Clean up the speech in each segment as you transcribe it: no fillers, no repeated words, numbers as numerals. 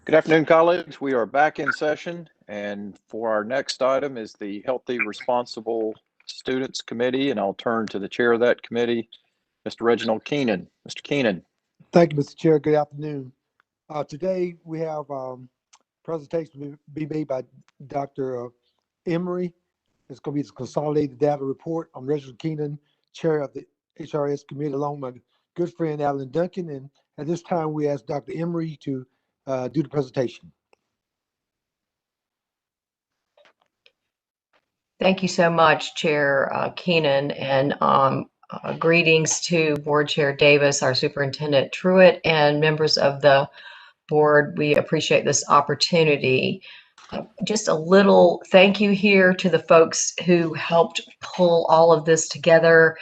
Good afternoon, colleagues. We are back in session, and for our next item is the Healthy Responsible Students Committee, and I'll turn to the chair of that committee, Mr. Reginald Keenan. Mr. Keenan. Thank you, Mr. Chair. Good afternoon. Today we have presentation be made by Dr. Emery. It's going to be the Consolidated Data Report. I'm Reginald Keenan, chair of the HRS committee, along with my good friend Alan Duncan. And at this time, we ask Dr. Emery to do the presentation. Thank you so much, Chair Keenan, and greetings to Board Chair Davis, our Superintendent Truitt, and members of the board. We appreciate this opportunity. Just a little thank you here to the folks who helped pull all of this together.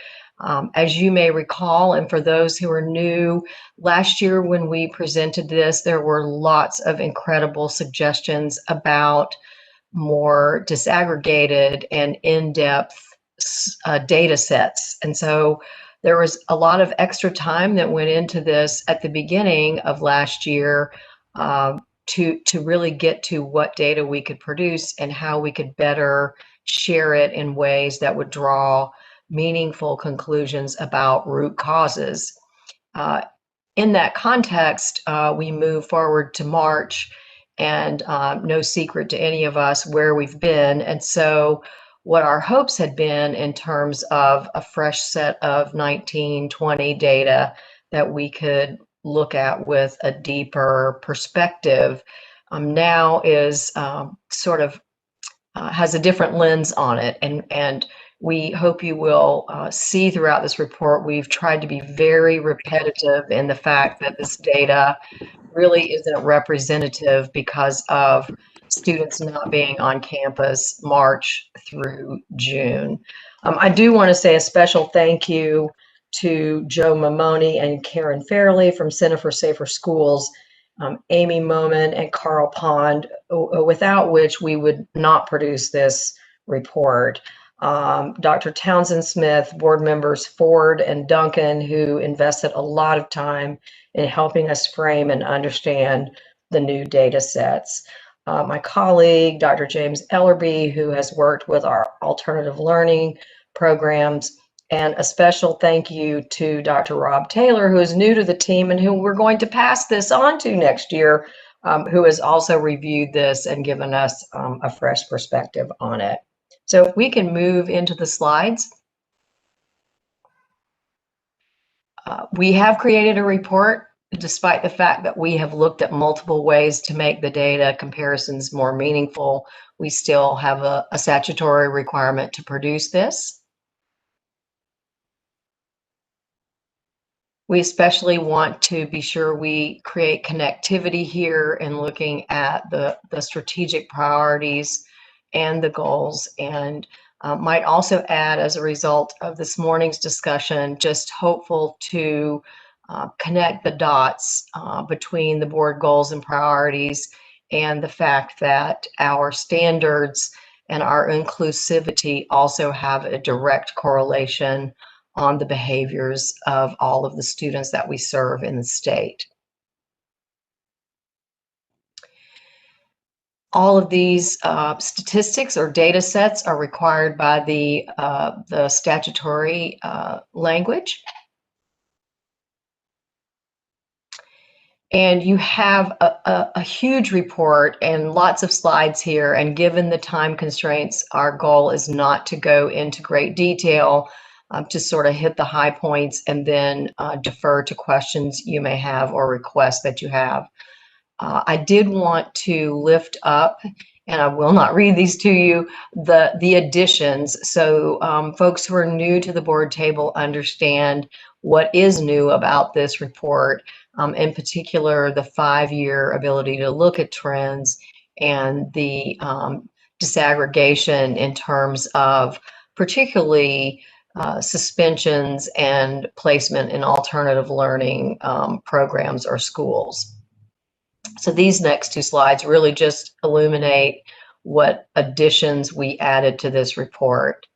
As you may recall, and for those who are new, last year when we presented this, there were lots of incredible suggestions about more disaggregated and in-depth data sets. And so there was a lot of extra time that went into this at the beginning of last year to really get to what data we could produce and how we could better share it in ways that would draw meaningful conclusions about root causes. In that context, we move forward to March, and no secret to any of us where we've been. And so what our hopes had been in terms of a fresh set of 1920 data that we could look at with a deeper perspective now is sort of has a different lens on it. And we hope you will see throughout this report, we've tried to be very repetitive in the fact that this data really isn't representative because of students not being on campus March through June. I do want to say a special thank you to Joe Mamoni and Karen Fairley from Center for Safer Schools, Amy Moman and Carl Pond, without which we would not produce this report. Dr. Townsend Smith, board members Ford and Duncan, who invested a lot of time in helping us frame and understand the new data sets. My colleague, Dr. James Ellerby, who has worked with our alternative learning programs, and a special thank you to Dr. Rob Taylor, who is new to the team and who we're going to pass this on to next year, who has also reviewed this and given us a fresh perspective on it. So if we can move into the slides. We have created a report, despite the fact that we have looked at multiple ways to make the data comparisons more meaningful. We still have a statutory requirement to produce this. We especially want to be sure we create connectivity here in looking at the strategic priorities and the goals, and might also add, as a result of this morning's discussion, just hopeful to connect the dots between the board goals and priorities and the fact that our standards and our inclusivity also have a direct correlation on the behaviors of all of the students that we serve in the state. All of these statistics or data sets are required by the statutory language. And you have a huge report and lots of slides here. And given the time constraints, our goal is not to go into great detail, to sort of hit the high points and then defer to questions you may have or requests that you have. I did want to lift up, and I will not read these to you, the additions. So folks who are new to the board table understand what is new about this report, in particular, the 5-year ability to look at trends and the disaggregation in terms of particularly suspensions and placement in alternative learning programs or schools. So these next two slides really just illuminate what additions we added to this report.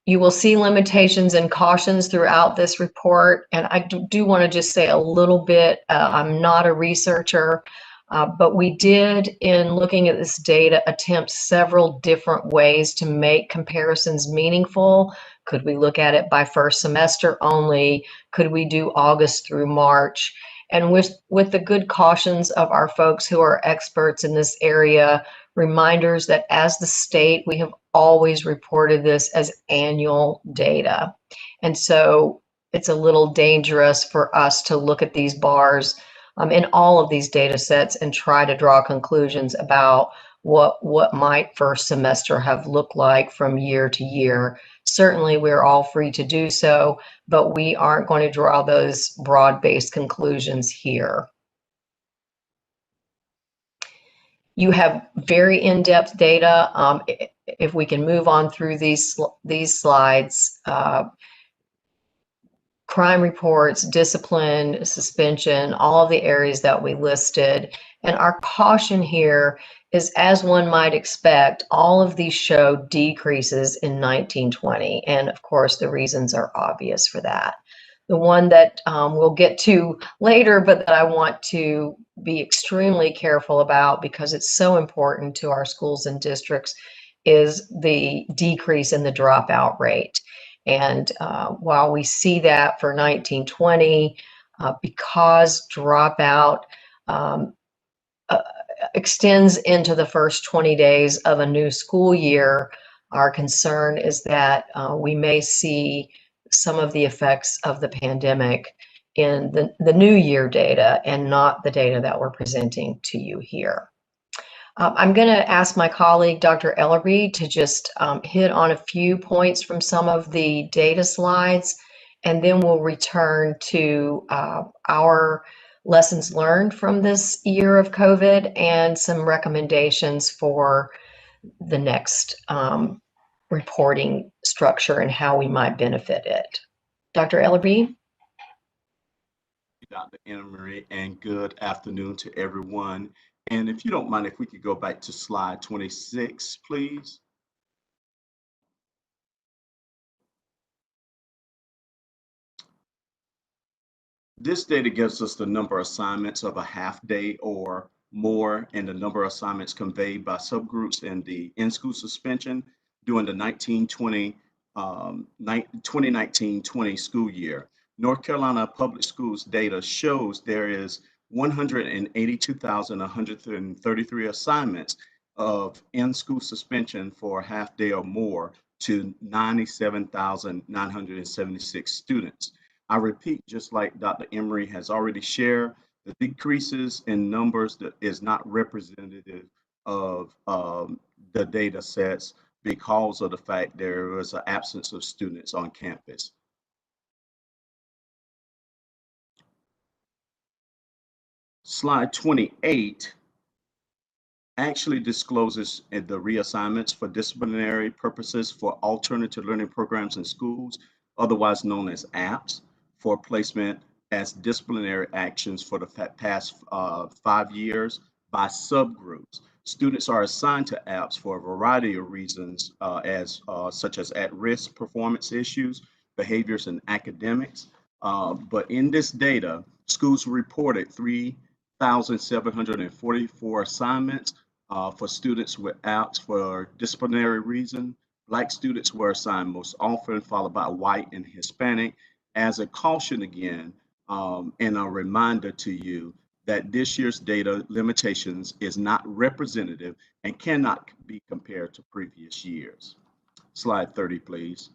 You will see limitations and cautions throughout this report. And I do want to just say a little bit, I'm not a researcher, but we did, in looking at this data, attempt several different ways to make comparisons meaningful. Could we look at it by first semester only? Could we do August through March? And with the good cautions of our folks who are experts in this area, reminders that as the state, we have always reported this as annual data. And so it's a little dangerous for us to look at these bars in all of these data sets and try to draw conclusions about what might first semester have looked like from year to year. Certainly, we're all free to do so, but we aren't going to draw those broad-based conclusions here. You have very in-depth data. If we can move on through these slides, crime reports, discipline, suspension, all of the areas that we listed. And our caution here is, as one might expect, all of these show decreases in 1920. And of course, the reasons are obvious for that. The one that we'll get to later, but that I want to be extremely careful about because it's so important to our schools and districts is the decrease in the dropout rate. And while we see that for 1920, because dropout extends into the first 20 days of a new school year, our concern is that we may see some of the effects of the pandemic in the new year data and not the data that we're presenting to you here. I'm going to ask my colleague, Dr. Ellerby, to just hit on a few points from some of the data slides, and then we'll return to our lessons learned from this year of COVID and some recommendations for the next reporting structure and how we might benefit it. Dr. Ellerby? Dr. Emery, and good afternoon to everyone. And if you don't mind, if we could go back to slide 26, please. This data gives us the number of assignments of a half day or more and the number of assignments conveyed by subgroups in the in-school suspension during the 2019-20 school year. North Carolina Public Schools data shows there is 182,133 assignments of in-school suspension for a half day or more to 97,976 students. I repeat, just like Dr. Emery has already shared, the decreases in numbers that is not representative of the data sets because of the fact there was an absence of students on campus. Slide 28 actually discloses the reassignments for disciplinary purposes for alternative learning programs in schools, otherwise known as APS, for placement as disciplinary actions for the past 5 years by subgroups. Students are assigned to APS for a variety of reasons, such as at-risk performance issues, behaviors, and academics. But in this data, schools reported 3,744 assignments for students with APS for disciplinary reason. Black students were assigned most often, followed by white and Hispanic. As a caution again, and a reminder to you that this year's data limitations is not representative and cannot be compared to previous years. Slide 30, please.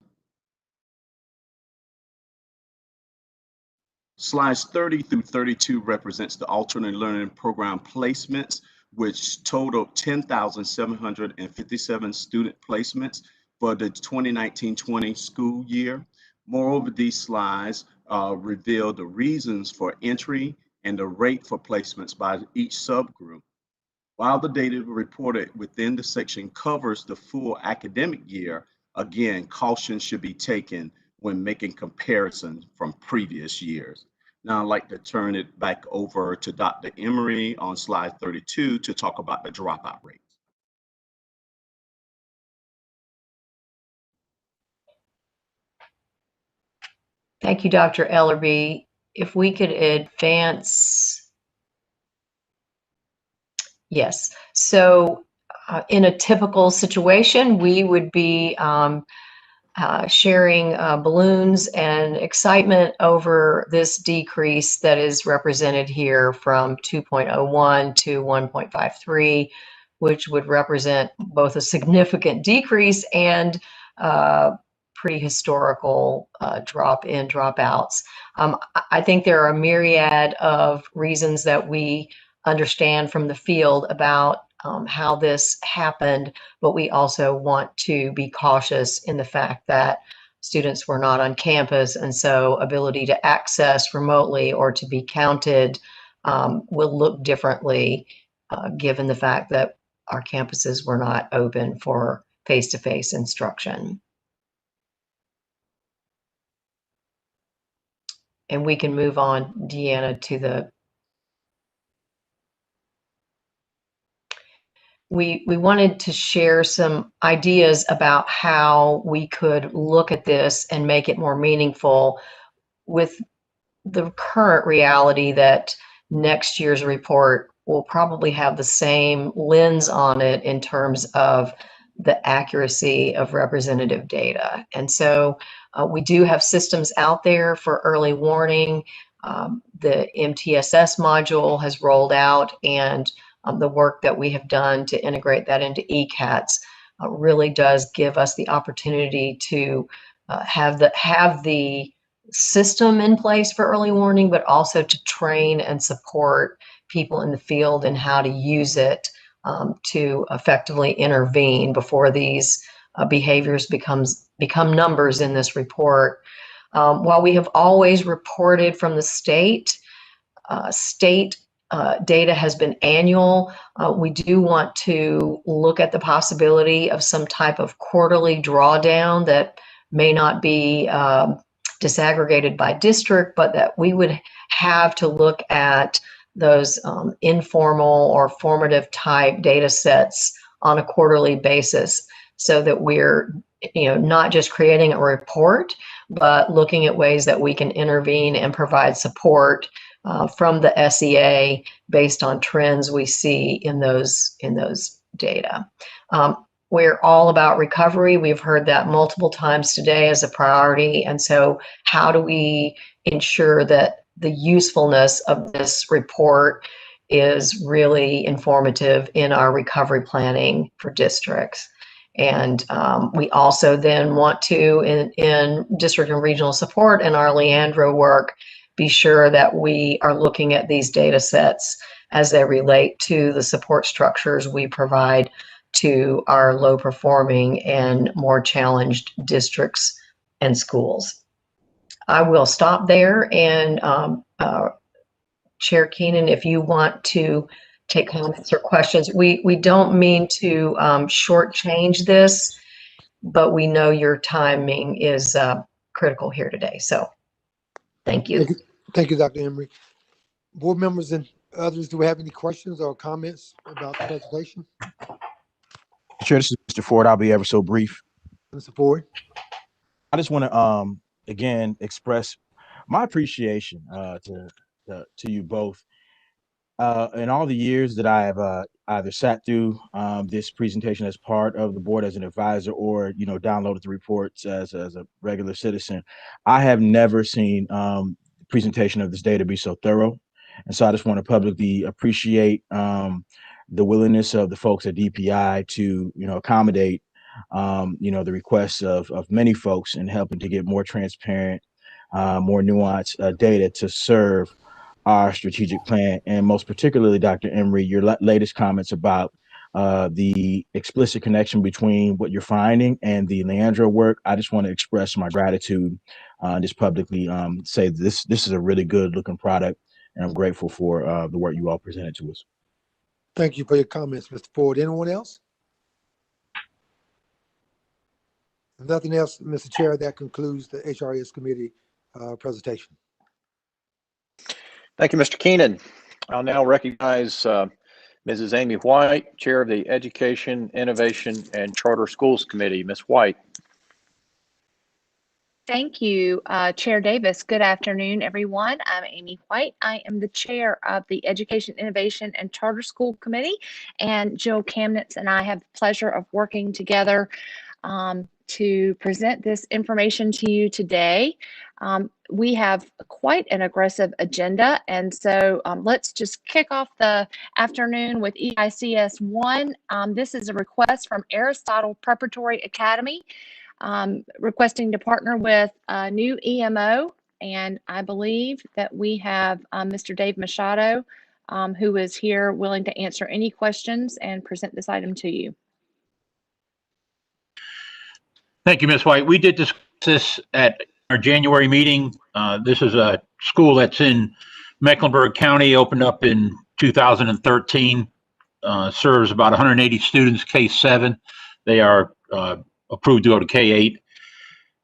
Slides 30 through 32 represents the alternate learning program placements, which totaled 10,757 student placements for the 2019-20 school year. Moreover, these slides reveal the reasons for entry and the rate for placements by each subgroup. While the data reported within the section covers the full academic year, again, caution should be taken when making comparisons from previous years. Now I'd like to turn it back over to Dr. Emery on slide 32 to talk about the dropout rate. Thank you, Dr. Ellerby. If we could advance. Yes. So in a typical situation, we would be sharing balloons and excitement over this decrease that is represented here from 2.01 to 1.53, which would represent both a significant decrease and pretty historical drop in dropouts. I think there are a myriad of reasons that we understand from the field about how this happened, but we also want to be cautious in the fact that students were not on campus, and so ability to access remotely or to be counted will look differently given the fact that our campuses were not open for face-to-face instruction. And we can move on, Deanna, to the we wanted to share some ideas about how we could look at this and make it more meaningful with the current reality that next year's report will probably have the same lens on it in terms of the accuracy of representative data. And so we do have systems out there for early warning. The MTSS module has rolled out, and the work that we have done to integrate that into ECATS really does give us the opportunity to have the system in place for early warning, but also to train and support people in the field and how to use it to effectively intervene before these behaviors become numbers in this report. While we have always reported from the state, data has been annual. We do want to look at the possibility of some type of quarterly drawdown that may not be disaggregated by district, but that we would have to look at those informal or formative type data sets on a quarterly basis so that we're not just creating a report, but looking at ways that we can intervene and provide support from the SEA based on trends we see in those data. We're all about recovery. We've heard that multiple times today as a priority. And so how do we ensure that the usefulness of this report is really informative in our recovery planning for districts? And we also then want to, in district and regional support and our Leandro work, be sure that we are looking at these data sets as they relate to the support structures we provide to our low performing and more challenged districts and schools. I will stop there, and Chair Keenan, if you want to take comments or questions. We don't mean to shortchange this, but we know your timing is critical here today. So thank you. Thank you, Dr. Emery. Board members and others, do we have any questions or comments about the presentation? Sure, this is Mr. Ford. I'll be ever so brief. Mr. Ford? I just want to again express my appreciation to you both. In all the years that I have either sat through this presentation as part of the board as an advisor or downloaded the reports as a regular citizen, I have never seen the presentation of this data be so thorough. And so I just want to publicly appreciate the willingness of the folks at DPI to accommodate the requests of many folks in helping to get more transparent, more nuanced data to serve our strategic plan, and most particularly, Dr. Emery, your latest comments about the explicit connection between what you're finding and the Leandro work. I just want to express my gratitude, just publicly say this is a really good looking product, and I'm grateful for the work you all presented to us. Thank you for your comments, Mr. Ford. Anyone else? If nothing else, Mr. Chair, that concludes the HRS committee presentation. Thank you, Mr. Keenan. I'll now recognize Mrs. Amy White, Chair of the Education, Innovation, and Charter Schools Committee. Ms. White. Thank you, Chair Davis. Good afternoon, everyone. I'm Amy White. I am the chair of the Education, Innovation, and Charter School Committee, and Jill Kamnitz and I have the pleasure of working together to present this information to you today. We have quite an aggressive agenda, and so let's just kick off the afternoon with EICS 1. This is a request from Aristotle Preparatory Academy requesting to partner with a new EMO, and I believe that we have Mr. Dave Machado, who is here willing to answer any questions and present this item to you. Thank you, Ms. White. We did discuss this at our January meeting. This is a school that's in Mecklenburg County, opened up in 2013, serves about 180 students, K-7. They are approved to go to K-8.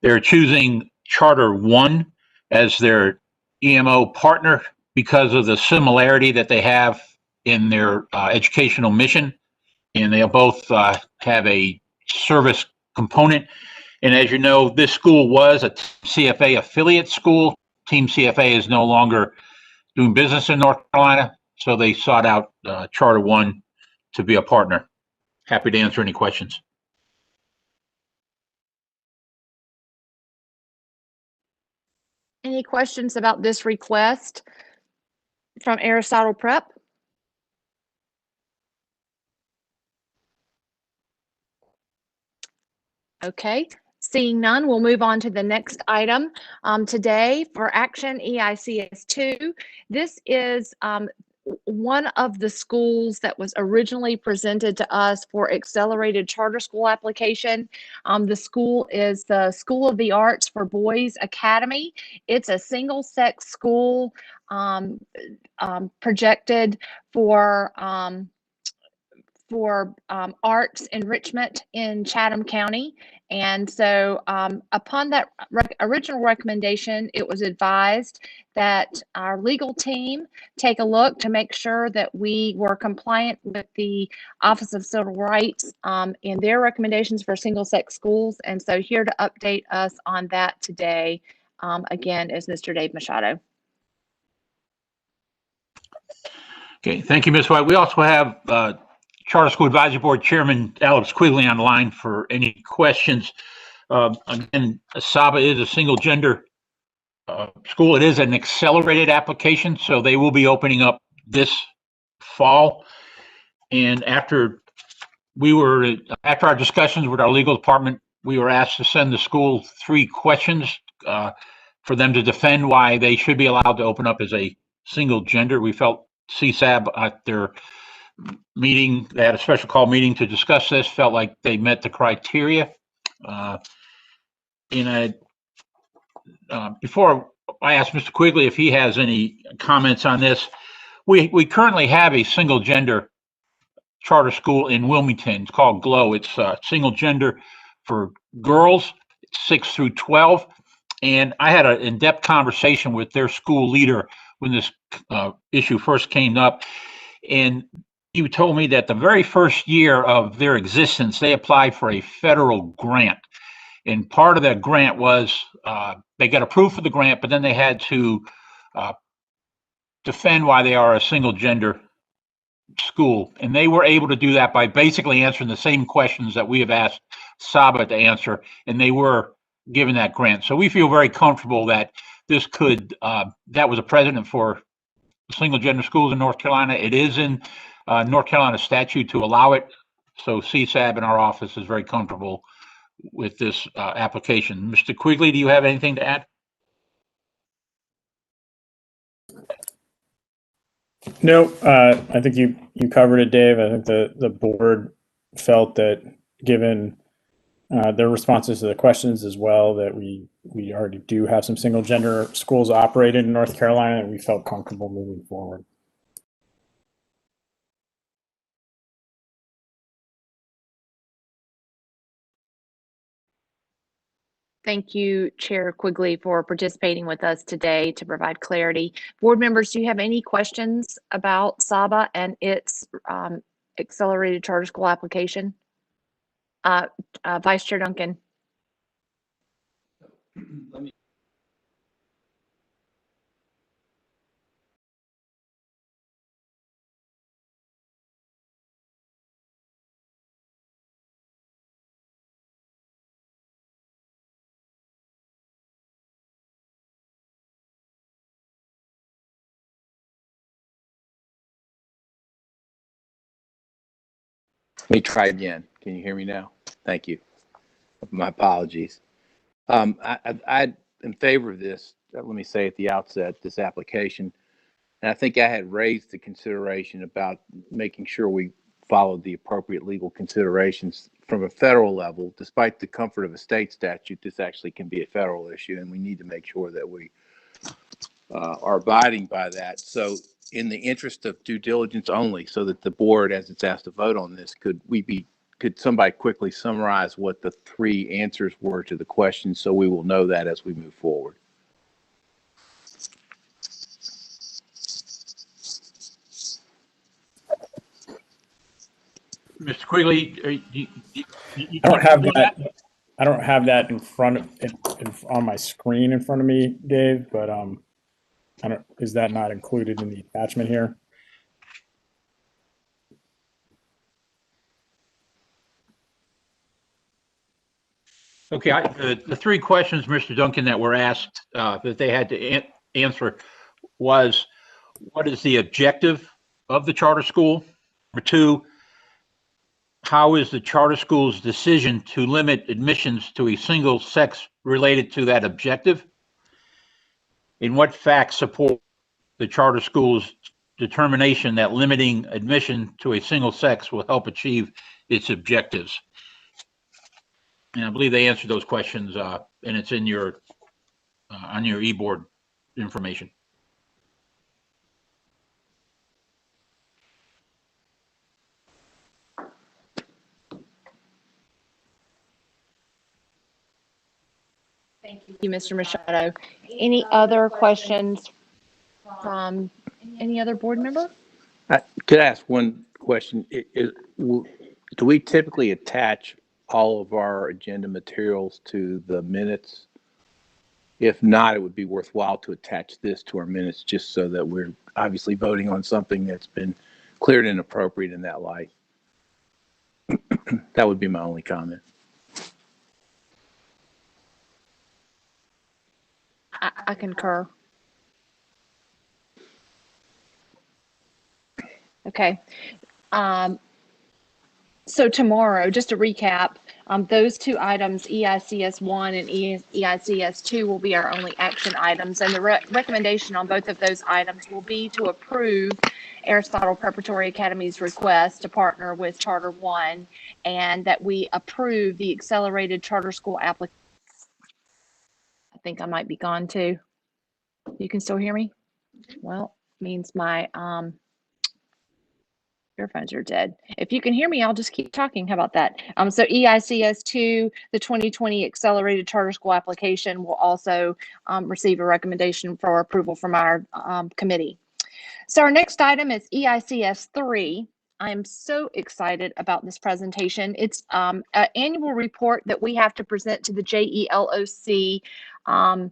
They're choosing Charter 1 as their EMO partner because of the similarity that they have in their educational mission. And they both have a service component. And as you know, this school was a CFA affiliate school. Team CFA is no longer doing business in North Carolina, so they sought out Charter 1 to be a partner. Happy to answer any questions. Any questions about this request from Aristotle Prep? Okay, seeing none, we'll move on to the next item today for action, EICS 2. This is one of the schools that was originally presented to us for accelerated charter school application. The school is the School of the Arts for Boys Academy. It's a single-sex school projected for arts enrichment in Chatham County. And so upon that original recommendation, it was advised that our legal team take a look to make sure that we were compliant with the Office of Civil Rights in their recommendations for single-sex schools. And so here to update us on that today, again, is Mr. Dave Machado. Okay, thank you, Ms. White. We also have Charter School Advisory Board Chairman Alex Quigley on the line for any questions. Again, SABA is a single gender school. It is an accelerated application, so they will be opening up this fall. And after our discussions with our legal department, we were asked to send the school 3 questions for them to defend why they should be allowed to open up as a single gender. We felt CSAB at their meeting, they had a special call meeting to discuss this, felt like they met the criteria. Before I ask Mr. Quigley if he has any comments on this, we currently have a single gender charter school in Wilmington. It's called GLOW. It's single gender for girls, 6 through 12. And I had an in-depth conversation with their school leader when this issue first came up. And he told me that the very first year of their existence, they applied for a federal grant. And part of that grant was they got approved for the grant, but then they had to defend why they are a single gender school. And they were able to do that by basically answering the same questions that we have asked SABA to answer. And they were given that grant. So we feel very comfortable that this could, that was a precedent for single gender schools in North Carolina. It is in North Carolina statute to allow it. So CSAB in our office is very comfortable with this application. Mr. Quigley, do you have anything to add? No, I think you covered it, Dave. I think the board felt that given their responses to the questions as well, that we already do have some single gender schools operated in North Carolina, and we felt comfortable moving forward. Thank you, Chair Quigley, for participating with us today to provide clarity. Board members, do you have any questions about SABA and its accelerated charter school application? Vice Chair Duncan. Let me try again. Can you hear me now? Thank you. My apologies. I in favor of this. Let me say at the outset, this application, and I think I had raised the consideration about making sure we followed the appropriate legal considerations from a federal level. Despite the comfort of a state statute, this actually can be a federal issue, and we need to make sure that we are abiding by that. So in the interest of due diligence only, so that the board, as it's asked to vote on this, could somebody quickly summarize what the three answers were to the question, so we will know that as we move forward? Mr. Quigley, I don't have that. I don't have that in front of on my screen in front of me, Dave. But I don't. Is that not included in the attachment here? Okay, the three questions, Mr. Duncan, that were asked that they had to answer was, what is the objective of the charter school? Number two, how is the charter school's decision to limit admissions to a single sex related to that objective? And what facts support the charter school's determination that limiting admission to a single sex will help achieve its objectives? And I believe they answered those questions, and it's in your on your e-board information. Thank you, Mr. Machado. Any other questions from any other board member? Could I ask one question? Do we typically attach all of our agenda materials to the minutes? If not, it would be worthwhile to attach this to our minutes, just so that we're obviously voting on something that's been cleared and appropriate in that light. That would be my only comment. I concur. Okay. So tomorrow, just to recap, those two items, EICS 1 and EICS 2, will be our only action items. And the recommendation on both of those items will be to approve Aristotle Preparatory Academy's request to partner with Charter 1, and that we approve the accelerated charter school application. I think I might be gone too. You can still hear me? Well, means my earphones are dead. If you can hear me, I'll just keep talking. How about that? So EICS 2, the 2020 accelerated charter school application, will also receive a recommendation for approval from our committee. So our next item is EICS 3. I'm so excited about this presentation. It's an annual report that we have to present to the JELOC on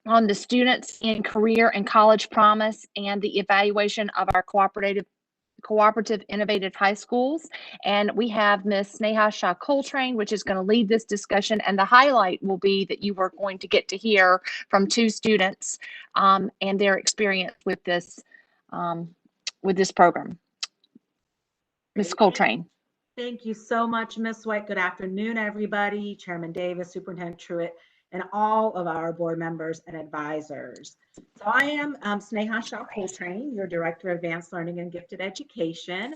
the students in career and college promise and the evaluation of our cooperative innovative high schools. And we have Miss Sneha Shah Coltrane, which is going to lead this discussion. And the highlight will be that you are going to get to hear from two students and their experience with this program. Ms. Coltrane. Thank you so much, Ms. White. Good afternoon, everybody. Chairman Davis, Superintendent Truitt, and all of our board members and advisors. So I am Sneha Shah Coltrane, your Director of Advanced Learning and Gifted Education.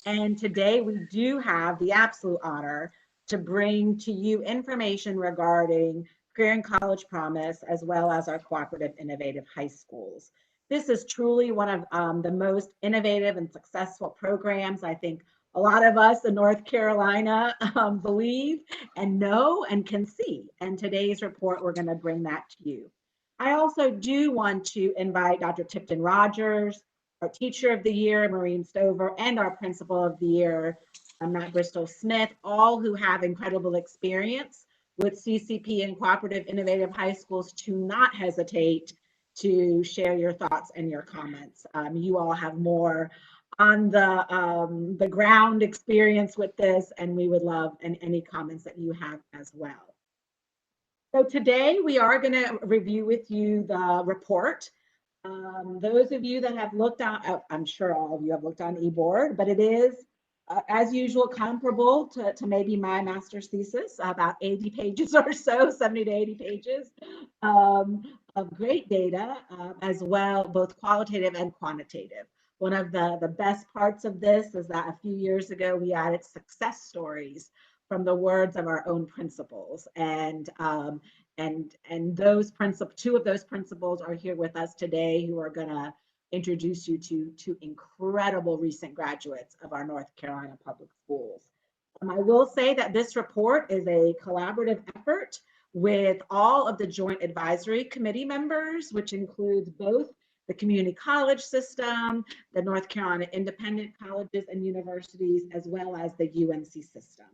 And today we do have the absolute honor to bring to you information regarding career and college promise, as well as our cooperative innovative high schools. This is truly one of the most innovative and successful programs I think a lot of us in North Carolina believe and know and can see. And today's report, we're going to bring that to you. I also do want to invite Dr. Tipton Rogers, our Teacher of the Year, Maureen Stover, and our Principal of the Year, Matt Bristol Smith, all who have incredible experience with CCP and cooperative innovative high schools to not hesitate to share your thoughts and your comments. You all have more on the ground experience with this, and we would love any comments that you have as well. So today we are going to review with you the report. Those of you that have looked on, I'm sure all of you have looked on eBoard, but it is, as usual, comparable to maybe my master's thesis, about 80 pages or so, 70 to 80 pages of great data, as well, both qualitative and quantitative. One of the best parts of this is that a few years ago, we added success stories from the words of our own principals. And those two of those principals are here with us today, who are going to introduce you to incredible recent graduates of our North Carolina public schools. I will say that this report is a collaborative effort with all of the Joint Advisory Committee members, which includes both the community college system, the North Carolina independent colleges and universities, as well as the UNC system.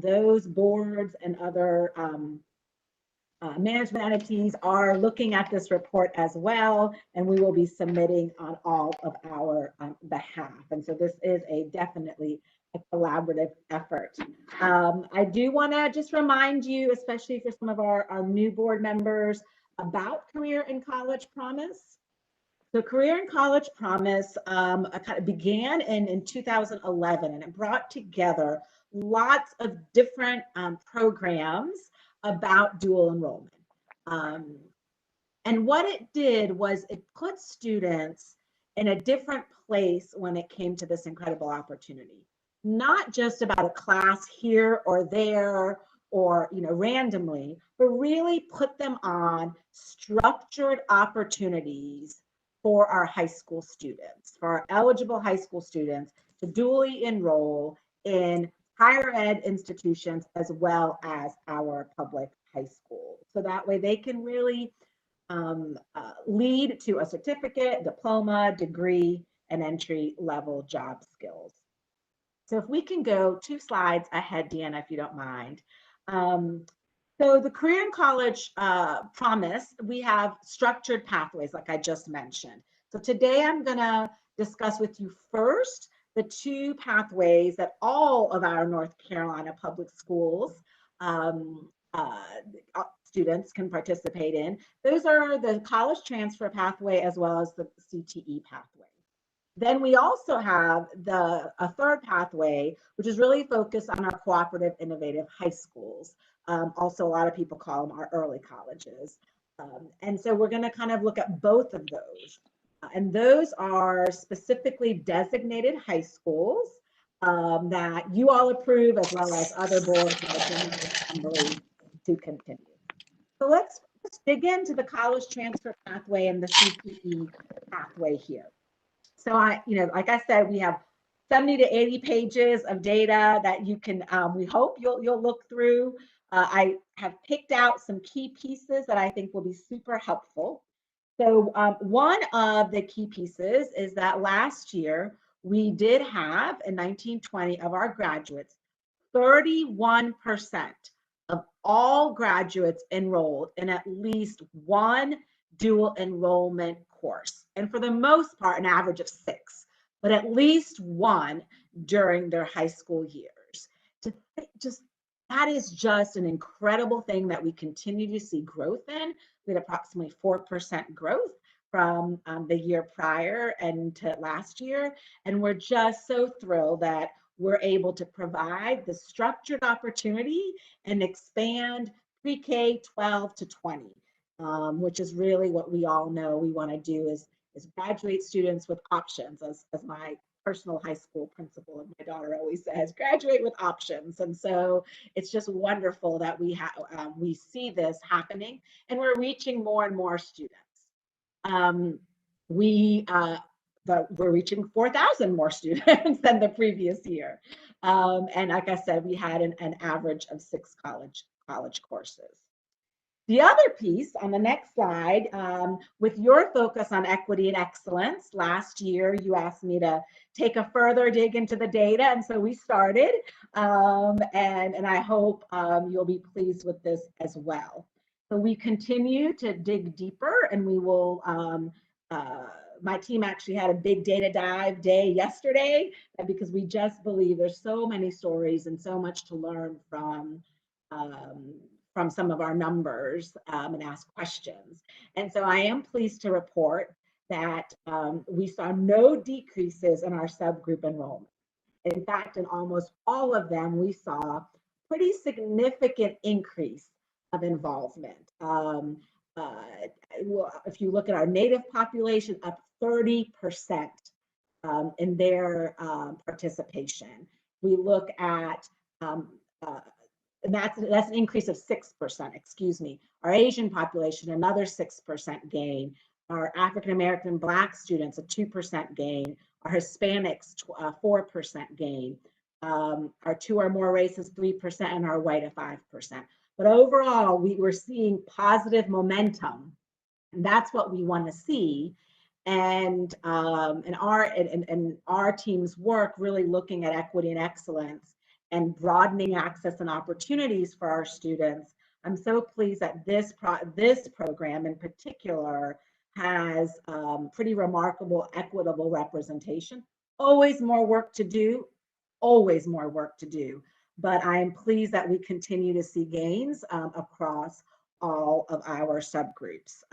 Those boards and other management entities are looking at this report as well, and we will be submitting on all of our behalf. And so this is definitely a collaborative effort. I do want to just remind you, especially for some of our new board members, about Career and College Promise. So Career and College Promise kind of began in 2011, and it brought together lots of different programs about dual enrollment. And what it did was it put students in a different place when it came to this incredible opportunity. Not just about a class here or there or randomly, but really put them on structured opportunities for our high school students, for our eligible high school students to dually enroll in higher ed institutions as well as our public high school. So that way they can really lead to a certificate, diploma, degree, and entry level job skills. So if we can go 2 slides ahead, Deanna, if you don't mind. So the Career and College Promise, we have structured pathways, like I just mentioned. So today I'm going to discuss with you first the 2 pathways that all of our North Carolina public schools students can participate in. Those are the college transfer pathway as well as the CTE pathway. Then we also have a 3rd pathway, which is really focused on our cooperative innovative high schools. Also, a lot of people call them our early colleges. And so we're going to kind of look at both of those. And those are specifically designated high schools that you all approve, as well as other boards to continue. So let's dig into the college transfer pathway and the CTE pathway here. So like I said, we have 70 to 80 pages of data that you can, we hope you'll look through. I have picked out some key pieces that I think will be super helpful. So one of the key pieces is that last year we did have, in 1920, of our graduates, 31% of all graduates enrolled in at least one dual enrollment course. And for the most part, an average of 6, but at least one during their high school years. That is just an incredible thing that we continue to see growth in. We had approximately 4% growth from the year prior and to last year. And we're just so thrilled that we're able to provide the structured opportunity and expand pre-K 12 to 20, which is really what we all know we want to do is graduate students with options, as my personal high school principal of my daughter always says, graduate with options. And so it's just wonderful that we see this happening, and we're reaching more and more students. We're reaching 4,000 more students than the previous year. And like I said, we had an average of 6 college courses. The other piece on the next slide, with your focus on equity and excellence, last year you asked me to take a further dig into the data, and so we started, and I hope you'll be pleased with this as well. So we continue to dig deeper, and we will, my team actually had a big data dive day yesterday, because we just believe there's so many stories and so much to learn from some of our numbers, and ask questions. And so I am pleased to report that we saw no decreases in our subgroup enrollment. In fact, in almost all of them, we saw pretty significant increase of involvement. If you look at our Native population, up 30% in their participation. We look at and that's an increase of 6%, excuse me. Our Asian population, another 6% gain. Our African American Black students, a 2% gain. Our Hispanics, 4% gain. Our two or more races, 3%, and our white, a 5%. But overall, we were seeing positive momentum, and that's what we want to see. And our team's work really looking at equity and excellence and broadening access and opportunities for our students. I'm so pleased that this program in particular has pretty remarkable equitable representation. Always more work to do, always more work to do. But I am pleased that we continue to see gains across all of our subgroups.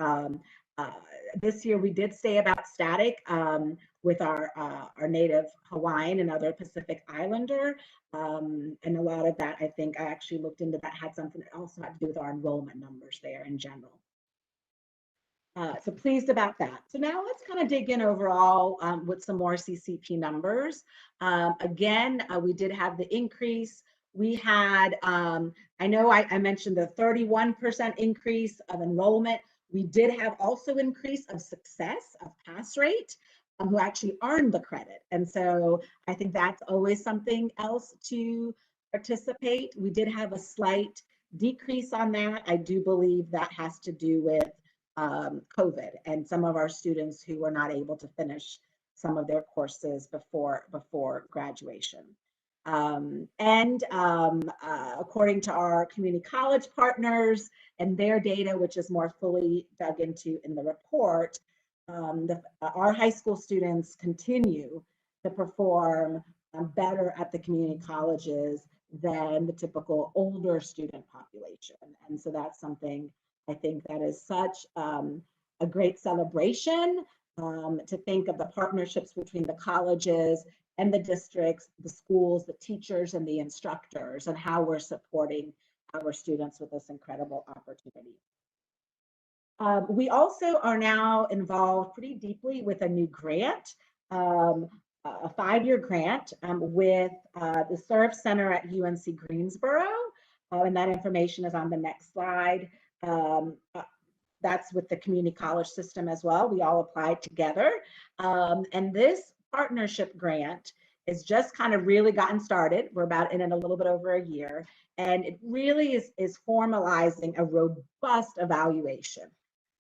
This year we did stay about static with our Native Hawaiian and other Pacific Islander. And a lot of that, I think I actually looked into that, had something that also had to do with our enrollment numbers there in general. So pleased about that. So now let's kind of dig in overall with some more CCP numbers. Again, we did have the increase. We had, I know I mentioned the 31% increase of enrollment. We did have also increase of success, of pass rate, who actually earned the credit. And so I think that's always something else to participate. We did have a slight decrease on that. I do believe that has to do with COVID and some of our students who were not able to finish some of their courses before graduation. According to our community college partners and their data, which is more fully dug into in the report, our high school students continue to perform better at the community colleges than the typical older student population. And so that's something I think that is such a great celebration, to think of the partnerships between the colleges and the districts, the schools, the teachers, and the instructors, and how we're supporting our students with this incredible opportunity. We also are now involved pretty deeply with a new grant, a 5-year grant with the Serve Center at UNC Greensboro, and that information is on the next slide. That's with the community college system as well. We all applied together. And this partnership grant is just kind of really gotten started. We're about in it a little bit over a year. And it really is formalizing a robust evaluation.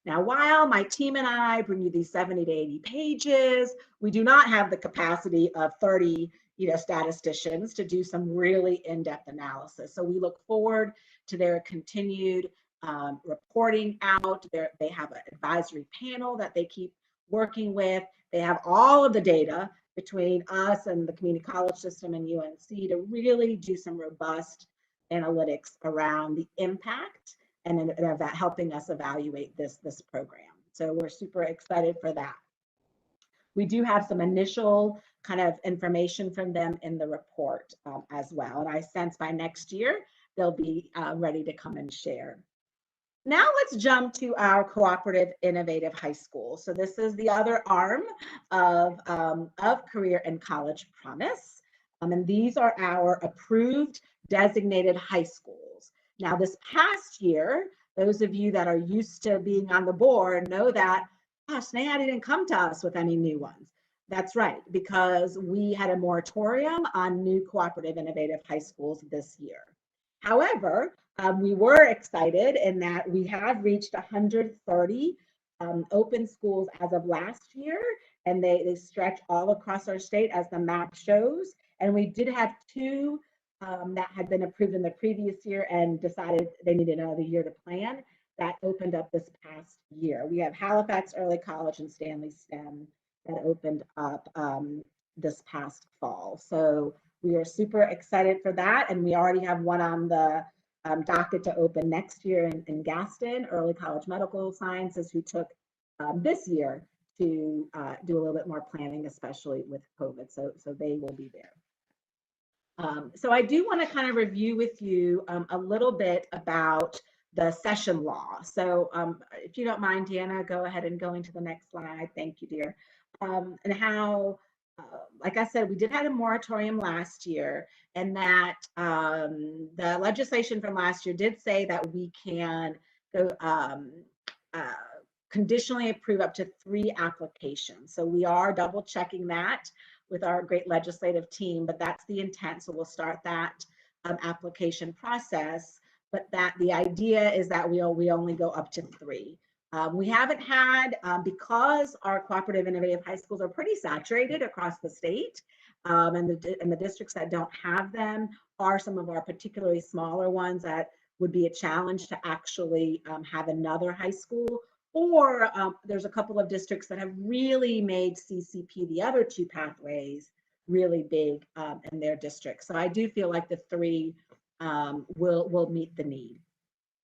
Now, while my team and I bring you these 70 to 80 pages, we do not have the capacity of 30 statisticians to do some really in-depth analysis. So we look forward to their continued reporting out. They have an advisory panel that they keep working with. They have all of the data between us and the community college system and UNC to really do some robust analytics around the impact and about helping us evaluate this program. So we're super excited for that. We do have some initial kind of information from them in the report as well. And I sense by next year, they'll be ready to come and share. Now let's jump to our cooperative innovative high school. So this is the other arm of Career and College Promise. And these are our approved designated high schools. Now this past year, those of you that are used to being on the board know that, gosh, Sneha didn't come to us with any new ones. That's right, because we had a moratorium on new cooperative innovative high schools this year. However, we were excited in that we have reached 130 open schools as of last year, and they stretch all across our state as the map shows. And we did have two that had been approved in the previous year and decided they needed another year to plan. That opened up this past year. We have Halifax Early College and Stanley STEM that opened up this past fall. So we are super excited for that. And we already have one on the docket to open next year in Gaston, Early College Medical Sciences, who took this year to do a little bit more planning, especially with COVID. So they will be there. So I do want to kind of review with you a little bit about the session law. So if you don't mind, Deanna, go ahead and go into the next slide. Thank you, dear. And how, like I said, we did have a moratorium last year, and that the legislation from last year did say that we can go conditionally approve up to 3 applications. So we are double checking that with our great legislative team, but that's the intent. So we'll start that application process, but that the idea is that we only go up to 3. We haven't had, because our cooperative innovative high schools are pretty saturated across the state, and the districts that don't have them are some of our particularly smaller ones that would be a challenge to actually have another high school. Or there's a couple of districts that have really made CCP, the other 2 pathways, really big in their districts. So I do feel like the 3 will meet the need.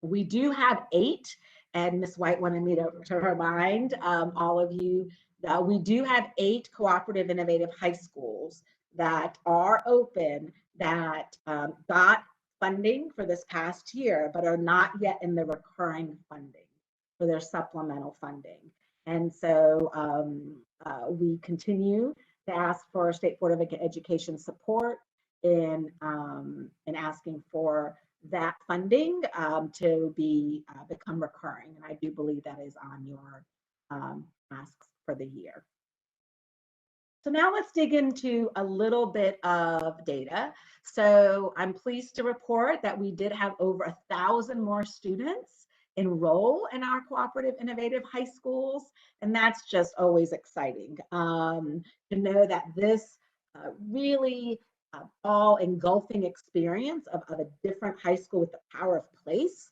We do have 8, and Ms. White wanted me to remind all of you that we do have 8 cooperative innovative high schools that are open that got funding for this past year, but are not yet in the recurring funding for their supplemental funding. And so we continue to ask for State Board of Education support in asking for that funding to become recurring. And I do believe that is on your asks for the year. So now let's dig into a little bit of data. So I'm pleased to report that we did have over 1,000 more students enroll in our cooperative innovative high schools, and that's just always exciting to know that this really all engulfing experience of a different high school with the power of place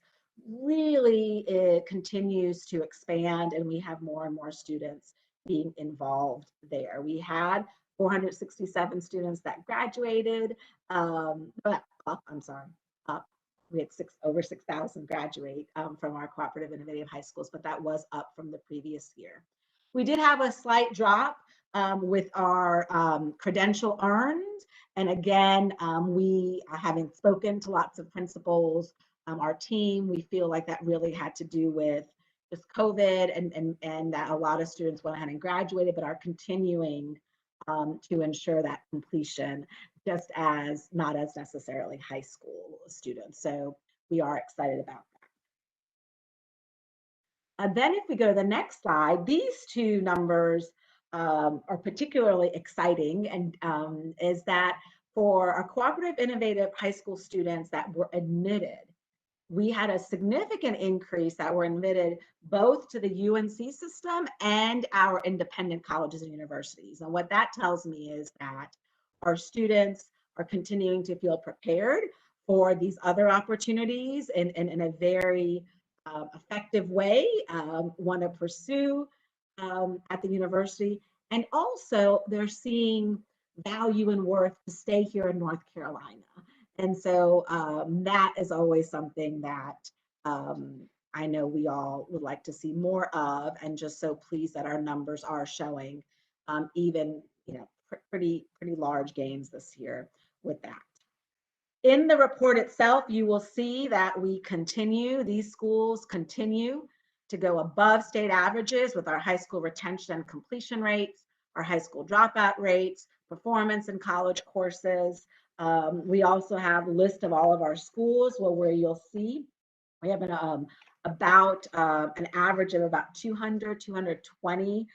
really it continues to expand, and we have more and more students being involved there. We had 467 students that graduated. We had over 6,000 graduate from our cooperative innovative high schools, but that was up from the previous year. We did have a slight drop with our credential earned. And again, we having spoken to lots of principals, our team, we feel like that really had to do with just COVID and that a lot of students went ahead and graduated, but are continuing to ensure that completion, just as not as necessarily high school students. So we are excited about that. Then if we go to the next slide, these 2 numbers are particularly exciting, and is that for our cooperative innovative high school students that were admitted, we had a significant increase that were admitted both to the UNC system and our independent colleges and universities. And what that tells me is that our students are continuing to feel prepared for these other opportunities in a very effective way, want to pursue at the university. And also they're seeing value and worth to stay here in North Carolina. And so that is always something that I know we all would like to see more of, and just so pleased that our numbers are showing even pretty large gains this year with that. In the report itself, you will see that these schools continue to go above state averages with our high school retention and completion rates, our high school dropout rates, performance in college courses. We also have a list of all of our schools where you'll see we have about an average of about 200, 220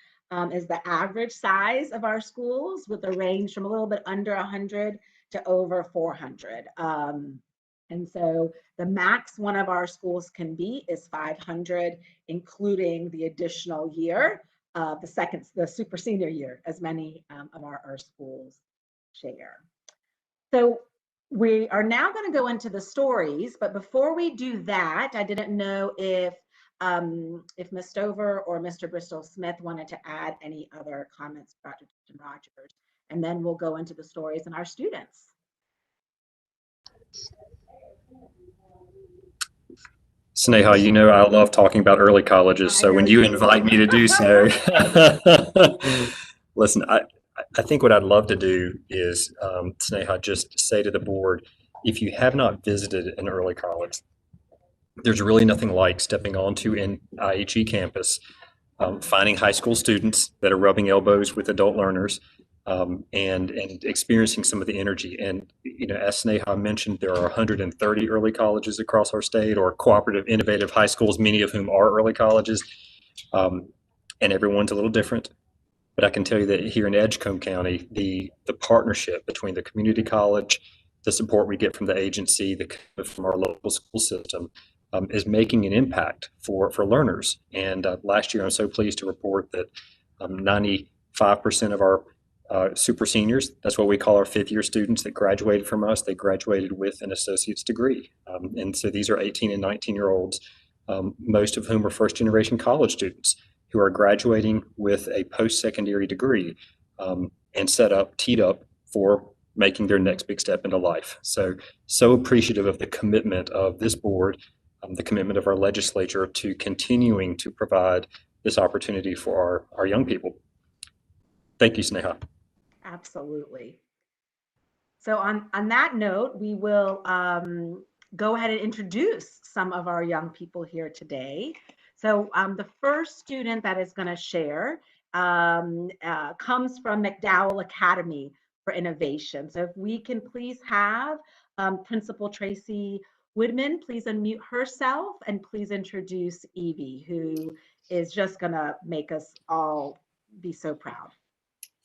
is the average size of our schools, with a range from a little bit under 100 to over 400. And so the max one of our schools can be is 500, including the additional year, the super senior year, as many of our schools share. So we are now going to go into the stories, but before we do that, I didn't know if Ms. Stover or Mr. Bristol Smith wanted to add any other comments about Dr. Rogers, and then we'll go into the stories and our students. Sneha, you know I love talking about early colleges, so when you invite me to do so, listen, I think what I'd love to do is, Sneha, just say to the board, if you have not visited an early college, there's really nothing like stepping onto an IHE campus, finding high school students that are rubbing elbows with adult learners, and experiencing some of the energy. And, you know, as Sneha mentioned, there are 130 early colleges across our state, or cooperative innovative high schools, many of whom are early colleges. And everyone's a little different. But I can tell you that here in Edgecombe County, the partnership between the community college, the support we get from the agency, from our local school system, is making an impact for learners. And last year, I'm so pleased to report that 95% of our super seniors, that's what we call our fifth year students that graduated from us, they graduated with an associate's degree. And so these are 18 and 19-year-olds, most of whom are first generation college students who are graduating with a post-secondary degree, and teed up for making their next big step into life. So appreciative of the commitment of this board, the commitment of our legislature to continuing to provide this opportunity for our young people. Thank you, Sneha. Absolutely. So on that note, we will go ahead and introduce some of our young people here today. So the first student that is going to share comes from McDowell Academy for Innovation. So if we can please have Principal Tracy Woodman, please unmute herself and please introduce Evie, who is just going to make us all be so proud.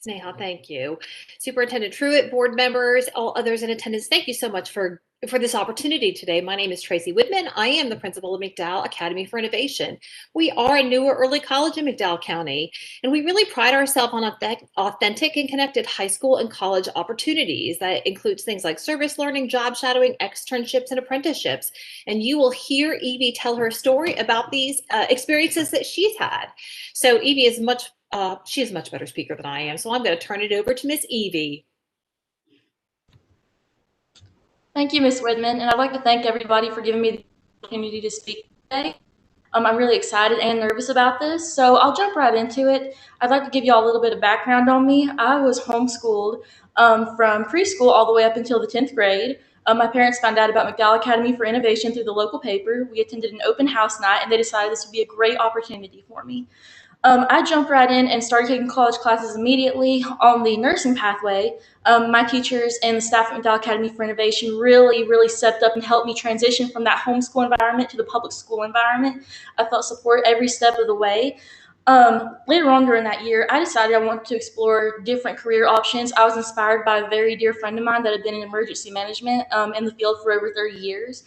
Sneha, thank you. Superintendent Truitt, board members, all others in attendance, thank you so much for this opportunity today. My name is Tracy Whitman. I am the principal of McDowell Academy for Innovation. We are a newer early college in McDowell County, and we really pride ourselves on authentic and connected high school and college opportunities. That includes things like service learning, job shadowing, externships, and apprenticeships. And you will hear Evie tell her story about these experiences that she's had. So Evie is she is a much better speaker than I am, so I'm going to turn it over to Miss Evie. Thank you, Ms. Whitman, and I'd like to thank everybody for giving me the opportunity to speak today. I'm really excited and nervous about this, so I'll jump right into it. I'd like to give you all a little bit of background on me. I was homeschooled from preschool all the way up until the 10th grade. My parents found out about McDowell Academy for Innovation through the local paper. We attended an open house night, and they decided this would be a great opportunity for me. I jumped right in and started taking college classes immediately on the nursing pathway. My teachers and the staff at McDowell Academy for Innovation really stepped up and helped me transition from that homeschool environment to the public school environment. I felt support every step of the way. Later on during that year, I decided I wanted to explore different career options. I was inspired by a very dear friend of mine that had been in emergency management in the field for over 30 years.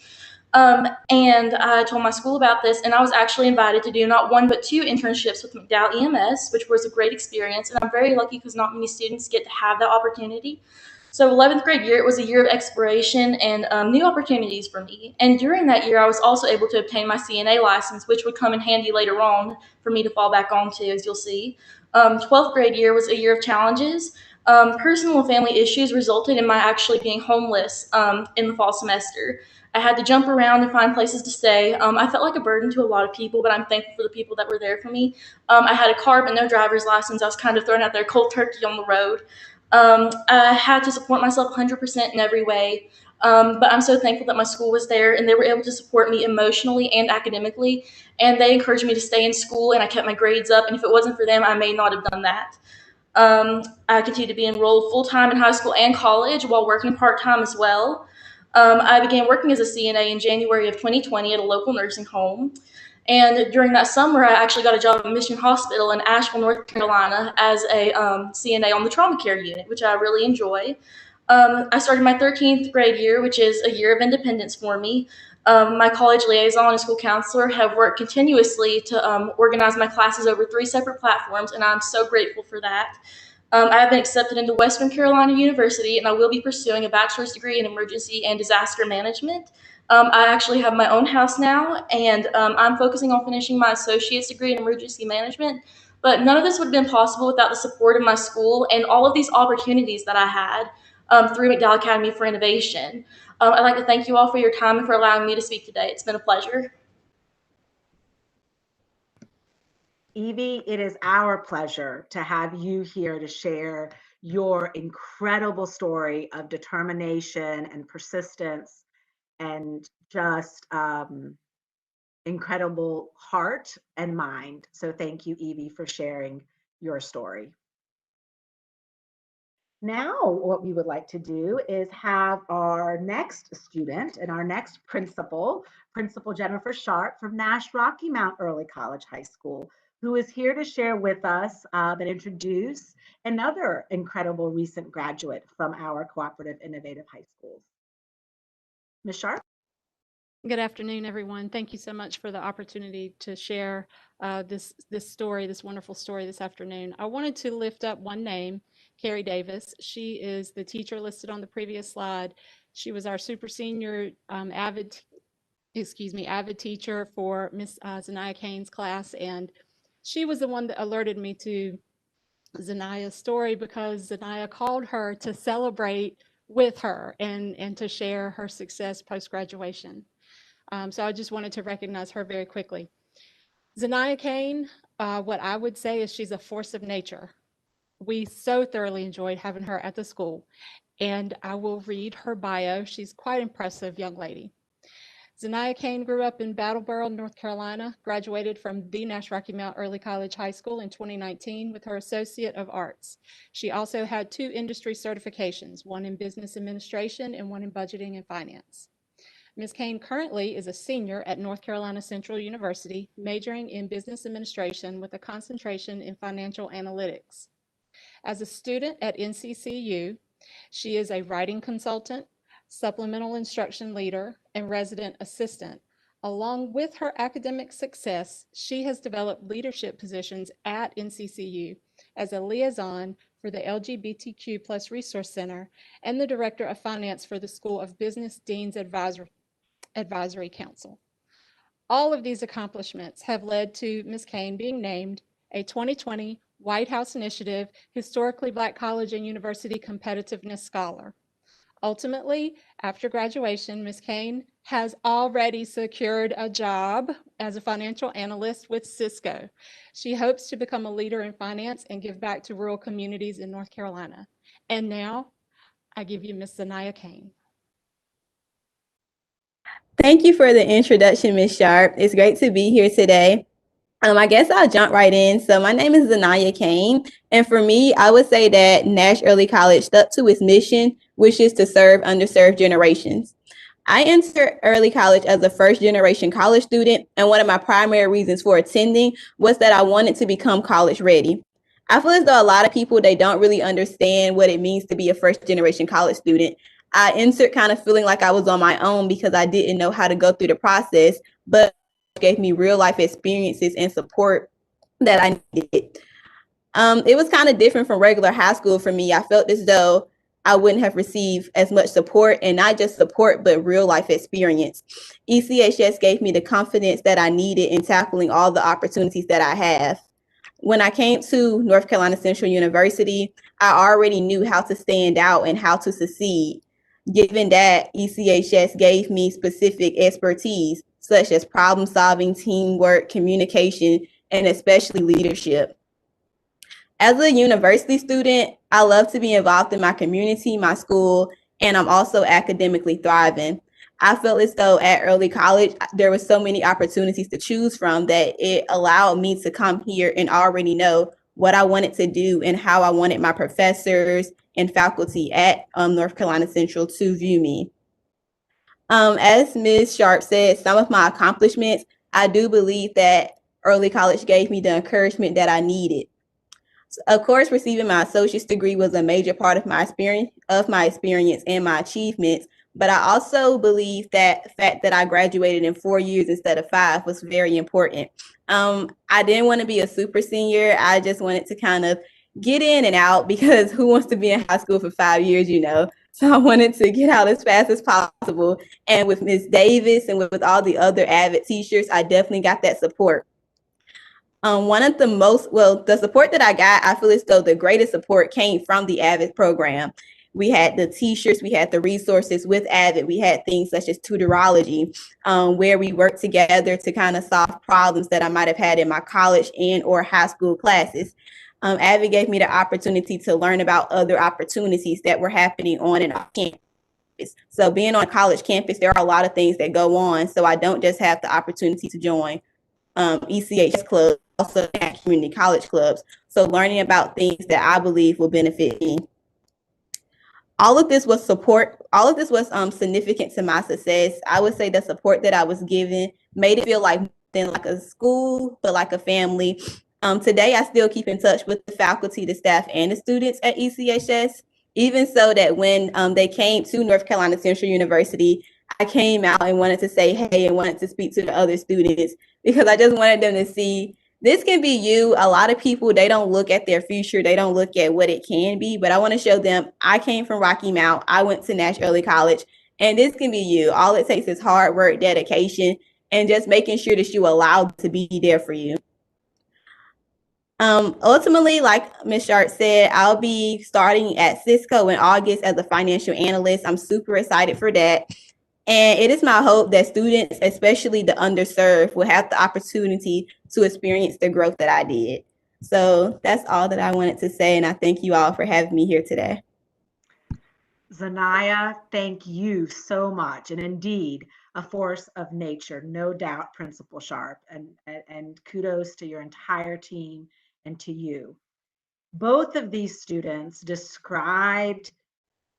And I told my school about this, and I was actually invited to do not one but two internships with McDowell EMS, which was a great experience. And I'm very lucky because not many students get to have that opportunity. So 11th grade year, it was a year of exploration and new opportunities for me. And during that year, I was also able to obtain my CNA license, which would come in handy later on for me to fall back onto, as you'll see. 12th grade year was a year of challenges. Personal and family issues resulted in my actually being homeless in the fall semester. I had to jump around and find places to stay. I felt like a burden to a lot of people, but I'm thankful for the people that were there for me. I had a car but no driver's license. I was kind of thrown out there cold turkey on the road. I had to support myself 100% in every way. But I'm so thankful that my school was there and they were able to support me emotionally and academically. And they encouraged me to stay in school, and I kept my grades up. And if it wasn't for them, I may not have done that. I continued to be enrolled full-time in high school and college while working part-time as well. I began working as a CNA in January of 2020 at a local nursing home. And during that summer, I actually got a job at Mission Hospital in Asheville, North Carolina as a CNA on the trauma care unit, which I really enjoy. I started my 13th grade year, which is a year of independence for me. My college liaison and school counselor have worked continuously to organize my classes over 3 separate platforms, and I'm so grateful for that. I have been accepted into Western Carolina University, and I will be pursuing a bachelor's degree in emergency and disaster management. I actually have my own house now, and I'm focusing on finishing my associate's degree in emergency management. But none of this would have been possible without the support of my school and all of these opportunities that I had through McDowell Academy for Innovation. I'd like to thank you all for your time and for allowing me to speak today. It's been a pleasure. Evie, it is our pleasure to have you here to share your incredible story of determination and persistence and just incredible heart and mind. So thank you, Evie, for sharing your story. Now, what we would like to do is have our next student and our next principal, Principal Jennifer Sharp from Nash Rocky Mount Early College High School, who is here to share with us and introduce another incredible recent graduate from our Cooperative Innovative High Schools. Ms. Sharp? Good afternoon, everyone. Thank you so much for the opportunity to share this story, this wonderful story this afternoon. I wanted to lift up one name, Carrie Davis. She is the teacher listed on the previous slide. She was our super senior avid teacher for Miss Zanaya Kane's class, and she was the one that alerted me to Zanaya's story because Zanaya called her to celebrate with her and to share her success post-graduation. So I just wanted to recognize her very quickly. Zanaya Kane, what I would say is she's a force of nature. We so thoroughly enjoyed having her at the school, and I will read her bio. She's quite an impressive young lady. Zanaya Kane grew up in Battleboro, North Carolina, graduated from the Nash Rocky Mount Early College High School in 2019 with her Associate of Arts. She also had 2 industry certifications, one in business administration and one in budgeting and finance. Ms. Kane currently is a senior at North Carolina Central University, majoring in business administration with a concentration in financial analytics. As a student at NCCU, she is a writing consultant, supplemental instruction leader, and resident assistant. Along with her academic success, she has developed leadership positions at NCCU as a liaison for the LGBTQ+ Resource Center and the Director of Finance for the School of Business Dean's Advisory Council. All of these accomplishments have led to Ms. Kane being named a 2020 White House Initiative Historically Black College and University Competitiveness Scholar. Ultimately, after graduation, Ms. Kane has already secured a job as a financial analyst with Cisco. She hopes to become a leader in finance and give back to rural communities in North Carolina. And now, I give you Ms. Zanaya Kane. Thank you for the introduction, Ms. Sharp. It's great to be here today. I guess I'll jump right in. So my name is Zanaya Kane, and for me, I would say that Nash Early College stuck to its mission, which is to serve underserved generations. I entered early college as a first-generation college student, and one of my primary reasons for attending was that I wanted to become college ready. I feel as though a lot of people, they don't really understand what it means to be a first-generation college student. I entered kind of feeling like I was on my own because I didn't know how to go through the process, but it gave me real life experiences and support that I needed. It was kind of different from regular high school for me. I felt as though I wouldn't have received as much support, and not just support, but real life experience. ECHS gave me the confidence that I needed in tackling all the opportunities that I have. When I came to North Carolina Central University, I already knew how to stand out and how to succeed. Given that ECHS gave me specific expertise, such as problem solving, teamwork, communication, and especially leadership. As a university student, I love to be involved in my community, my school, and I'm also academically thriving. I felt as though at early college, there were so many opportunities to choose from that it allowed me to come here and already know what I wanted to do and how I wanted my professors and faculty at North Carolina Central to view me. As Ms. Sharp said, some of my accomplishments, I do believe that early college gave me the encouragement that I needed. Of course, receiving my associate's degree was a major part of my experience and my achievements. But I also believe that the fact that I graduated in 4 years instead of 5 was very important. I didn't want to be a super senior. I just wanted to kind of get in and out, because who wants to be in high school for 5 years, you know? So I wanted to get out as fast as possible. And with Ms. Davis and with all the other avid teachers, I definitely got that support. One of the support that I got, I feel as though the greatest support came from the AVID program. We had the t-shirts, we had the resources with AVID, we had things such as tutorology, where we worked together to kind of solve problems that I might have had in my college and or high school classes. AVID gave me the opportunity to learn about other opportunities that were happening on and off campus. So being on a college campus, there are a lot of things that go on. So I don't just have the opportunity to join ECHS clubs, also community college clubs. So learning about things that I believe will benefit me. All of this was significant to my success. I would say the support that I was given made it feel like a school, but like a family. Today, I still keep in touch with the faculty, the staff, and the students at ECHS, even so that when they came to North Carolina Central University, I came out and wanted to say hey and wanted to speak to the other students, because I just wanted them to see this can be you. A lot of people, they don't look at their future. They don't look at what it can be. But I want to show them I came from Rocky Mount. I went to Nash Early College, and this can be you. All it takes is hard work, dedication, and just making sure that you allowed to be there for you. Ultimately, like Ms. Sharp said, I'll be starting at Cisco in August as a financial analyst. I'm super excited for that. And it is my hope that students, especially the underserved, will have the opportunity to experience the growth that I did. So that's all that I wanted to say. And I thank you all for having me here today. Zanaya, thank you so much. And indeed, a force of nature, no doubt, Principal Sharp. And kudos to your entire team and to you. Both of these students described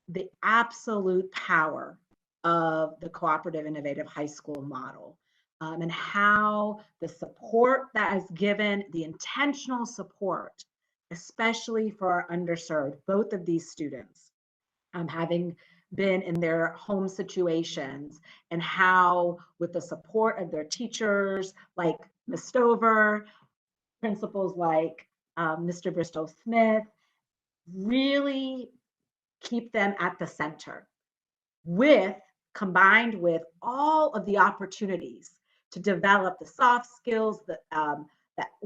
the absolute power of the cooperative innovative high school model, and how the support that is given, the intentional support, especially for our underserved, both of these students, having been in their home situations, and how with the support of their teachers like Ms. Stover, principals like Mr. Bristol Smith, really keep them at the center, combined with all of the opportunities to develop the soft skills, the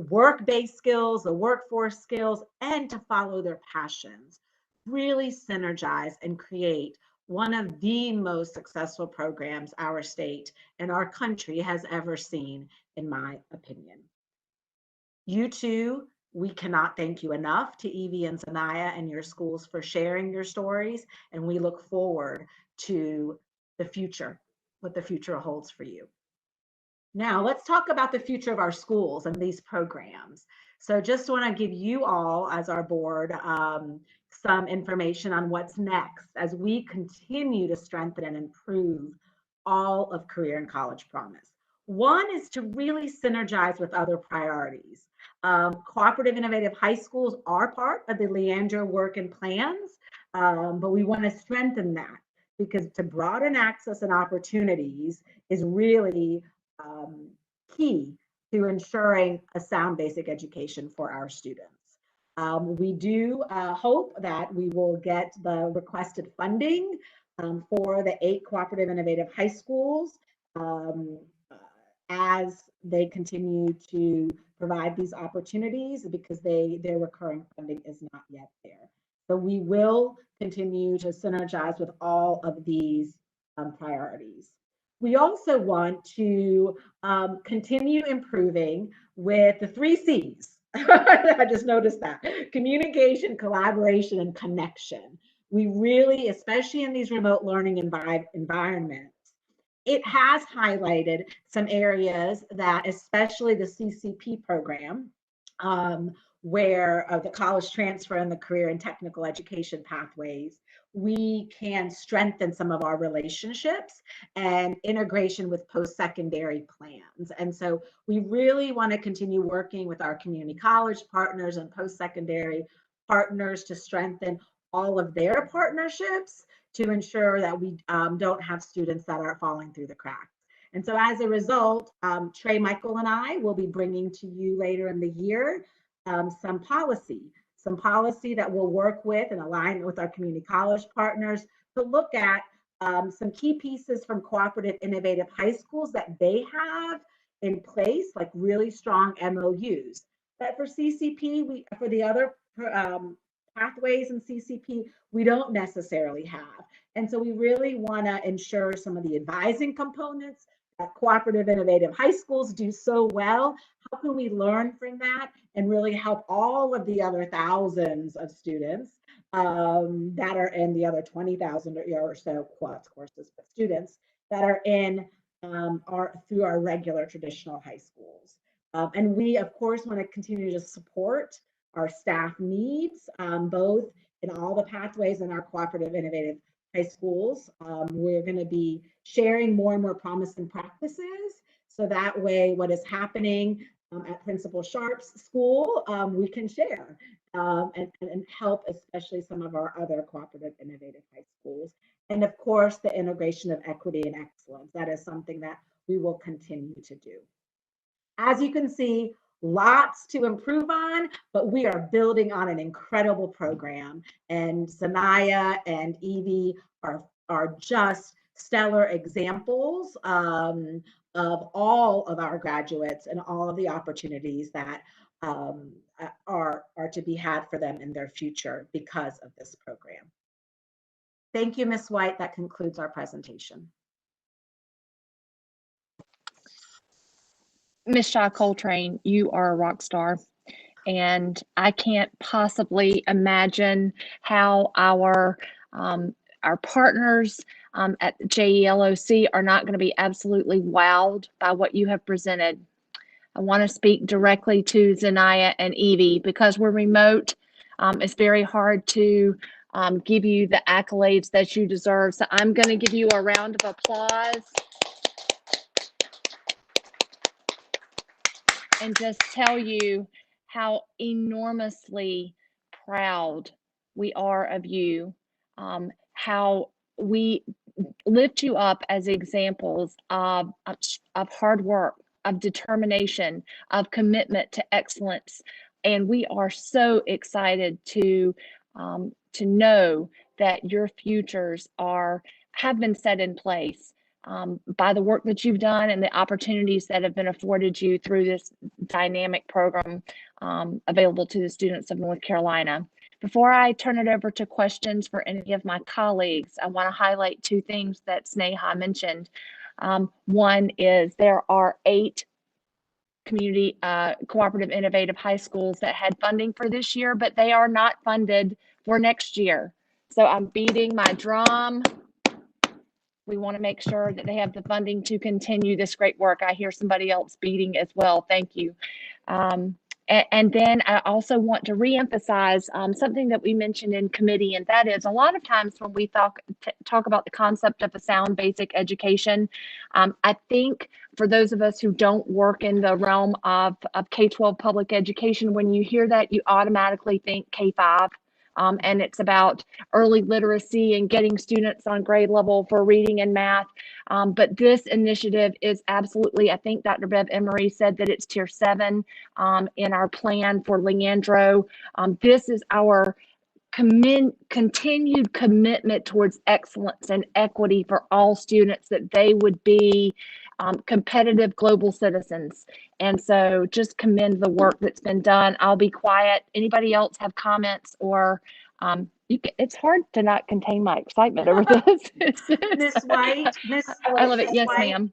work-based skills, the workforce skills, and to follow their passions, really synergize and create one of the most successful programs our state and our country has ever seen, in my opinion. You two, we cannot thank you enough, to Evie and Zanaya and your schools, for sharing your stories, and we look forward to the future, what the future holds for you. Now, let's talk about the future of our schools and these programs. So just want to give you all, as our board, some information on what's next as we continue to strengthen and improve all of Career and College Promise. One is to really synergize with other priorities. Cooperative Innovative High Schools are part of the Leandro work and plans, but we want to strengthen that, because to broaden access and opportunities is really key to ensuring a sound basic education for our students. We do hope that we will get the requested funding for the 8 cooperative innovative high schools as they continue to provide these opportunities, because their recurring funding is not yet there. So we will continue to synergize with all of these priorities. We also want to continue improving with the 3 C's. I just noticed that: communication, collaboration, and connection. We really, especially in these remote learning environments, it has highlighted some areas that, especially the CCP program, where the college transfer and the career and technical education pathways, we can strengthen some of our relationships and integration with post-secondary plans. And so we really want to continue working with our community college partners and post-secondary partners to strengthen all of their partnerships to ensure that we don't have students that are falling through the cracks. And so as a result, Trey, Michael, and I will be bringing to you later in the year some policy that we'll work with and align with our community college partners to look at some key pieces from cooperative innovative high schools that they have in place, like really strong MOUs. But for CCP, for the other pathways in CCP, we don't necessarily have. And so we really want to ensure some of the advising components that cooperative innovative high schools do so well. How can we learn from that and really help all of the other thousands of students that are in the other 20,000 or so quads courses, but students that are in through our regular traditional high schools. And we, of course, want to continue to support our staff needs, both in all the pathways in our cooperative innovative high schools. We're going to be sharing more and more promising practices. So that way, what is happening at Principal Sharp's school, we can share and help, especially some of our other cooperative innovative high schools. And of course, the integration of equity and excellence. That is something that we will continue to do. As you can see, lots to improve on, but we are building on an incredible program. And Sanaya and Evie are just stellar examples of all of our graduates and all of the opportunities that are to be had for them in their future because of this program. Thank you, Ms. White. That concludes our presentation. Ms. Shaw Coltrane, you are a rock star, and I can't possibly imagine how our partners at JELOC are not going to be absolutely wowed by what you have presented. I want to speak directly to Zanaya and Evie because we're remote. It's very hard to give you the accolades that you deserve. So I'm going to give you a round of applause. And just tell you how enormously proud we are of you, how we lift you up as examples of hard work, of determination, of commitment to excellence. And we are so excited to know that your futures have been set in place by the work that you've done and the opportunities that have been afforded you through this dynamic program available to the students of North Carolina. Before I turn it over to questions for any of my colleagues, I want to highlight two things that Sneha mentioned. One is there are 8 community cooperative innovative high schools that had funding for this year, but they are not funded for next year. So I'm beating my drum. We want to make sure that they have the funding to continue this great work. I hear somebody else beating as well. Thank you. And then I also want to reemphasize something that we mentioned in committee, and that is a lot of times when we talk about the concept of a sound basic education, I think for those of us who don't work in the realm of K-12 public education, when you hear that, you automatically think K-5. And it's about early literacy and getting students on grade level for reading and math. But this initiative is absolutely, I think Dr. Bev Emery said that it's tier 7 in our plan for Leandro. This is our continued commitment towards excellence and equity for all students, that they would be competitive global citizens. And so just commend the work that's been done. I'll be quiet. Anybody else have comments or it's hard to not contain my excitement over this. Ms. White, I love it. Yes, ma'am.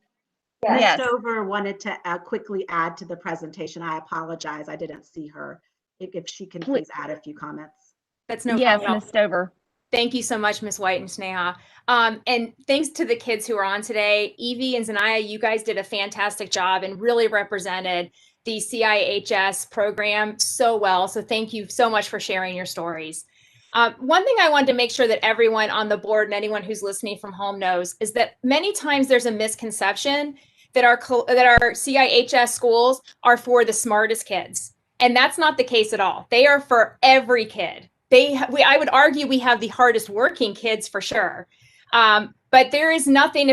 Ms. Yes. Stover wanted to quickly add to the presentation. I apologize. I didn't see her. If she can please add a few comments. That's no Yes, problem. Ms. Stover. Thank you so much, Ms. White and Sneha. And thanks to the kids who are on today. Evie and Zanaya, you guys did a fantastic job and really represented the CIHS program so well. So thank you so much for sharing your stories. One thing I wanted to make sure that everyone on the board and anyone who's listening from home knows is that many times there's a misconception that our CIHS schools are for the smartest kids. And that's not the case at all. They are for every kid. I would argue we have the hardest working kids for sure. But there is nothing,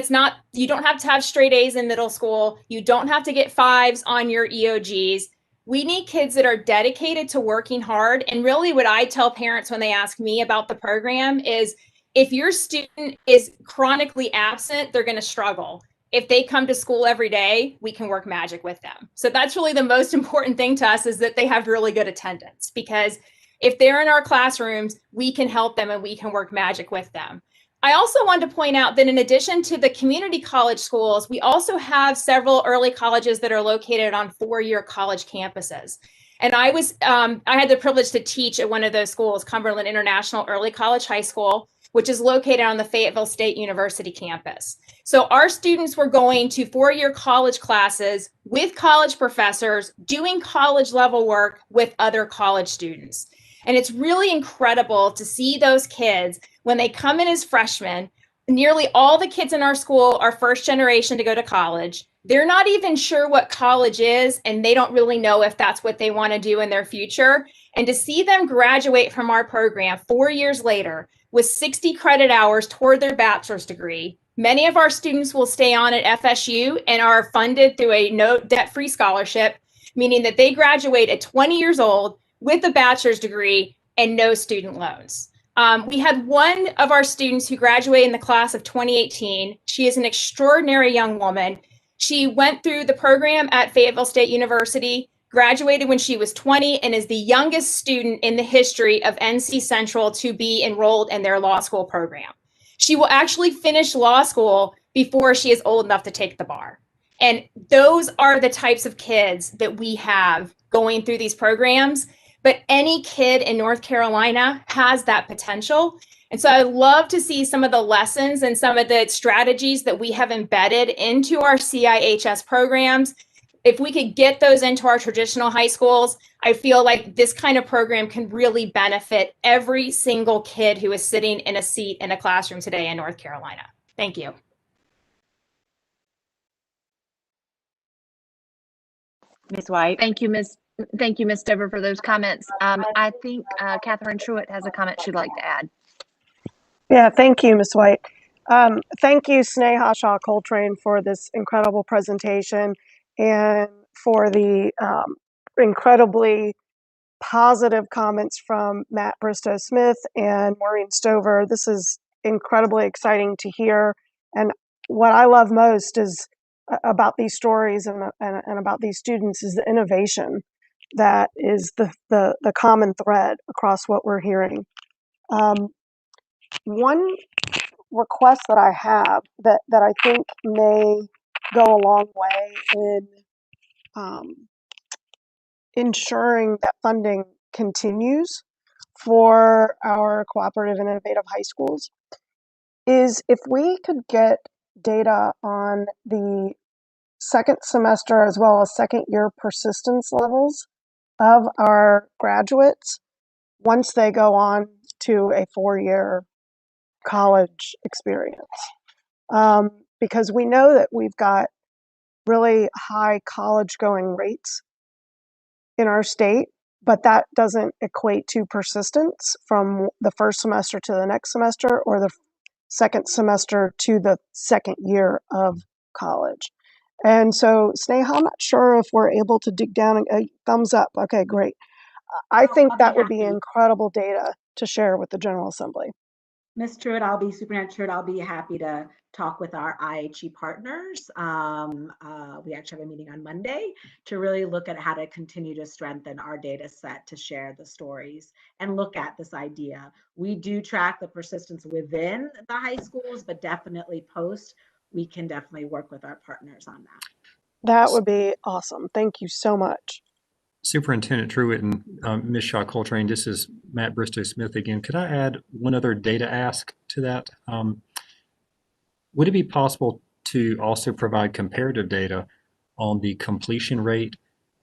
you don't have to have straight A's in middle school. You don't have to get 5s on your EOGs. We need kids that are dedicated to working hard. And really what I tell parents when they ask me about the program is if your student is chronically absent, they're going to struggle. If they come to school every day, we can work magic with them. So that's really the most important thing to us, is that they have really good attendance, because if they're in our classrooms, we can help them and we can work magic with them. I also wanted to point out that in addition to the community college schools, we also have several early colleges that are located on 4-year college campuses. And I had the privilege to teach at one of those schools, Cumberland International Early College High School, which is located on the Fayetteville State University campus. So our students were going to 4-year college classes with college professors, doing college level work with other college students. And it's really incredible to see those kids when they come in as freshmen. Nearly all the kids in our school are first generation to go to college. They're not even sure what college is, and they don't really know if that's what they want to do in their future. And to see them graduate from our program 4 years later with 60 credit hours toward their bachelor's degree. Many of our students will stay on at FSU and are funded through a no debt-free scholarship, meaning that they graduate at 20 years old with a bachelor's degree and no student loans. We had one of our students who graduated in the class of 2018. She is an extraordinary young woman. She went through the program at Fayetteville State University, graduated when she was 20, and is the youngest student in the history of NC Central to be enrolled in their law school program. She will actually finish law school before she is old enough to take the bar. And those are the types of kids that we have going through these programs. But any kid in North Carolina has that potential. And so I love to see some of the lessons and some of the strategies that we have embedded into our CIHS programs. If we could get those into our traditional high schools, I feel like this kind of program can really benefit every single kid who is sitting in a seat in a classroom today in North Carolina. Thank you. Ms. White. Thank you, Ms. Dever, for those comments. I think Catherine Truitt has a comment she'd like to add. Yeah, thank you, Ms. White. Thank you, Sneha Shah Coltrane, for this incredible presentation and for the incredibly positive comments from Matt Bristow-Smith and Maureen Stover. This is incredibly exciting to hear. And what I love most is about these stories and about these students is the innovation that is the common thread across what we're hearing. One request that I have that I think may go a long way in ensuring that funding continues for our cooperative and innovative high schools is if we could get data on the second semester as well as second year persistence levels of our graduates once they go on to a 4-year college experience. Because we know that we've got really high college going rates in our state, but that doesn't equate to persistence from the first semester to the next semester or the second semester to the second year of college. And so, Sneha, I'm not sure if we're able to dig down and a thumbs up. Okay, great. I think that would be incredible data to share with the General Assembly. Ms. Truitt, Superintendent Truitt, I'll be happy to talk with our IHE partners. We actually have a meeting on Monday to really look at how to continue to strengthen our data set to share the stories and look at this idea. We do track the persistence within the high schools, but definitely post, we can definitely work with our partners on that. That would be awesome. Thank you so much. Superintendent Truitt and Ms. Shaw Coltrane, this is Matt Bristow-Smith again. Could I add one other data ask to that? Would it be possible to also provide comparative data on the completion rate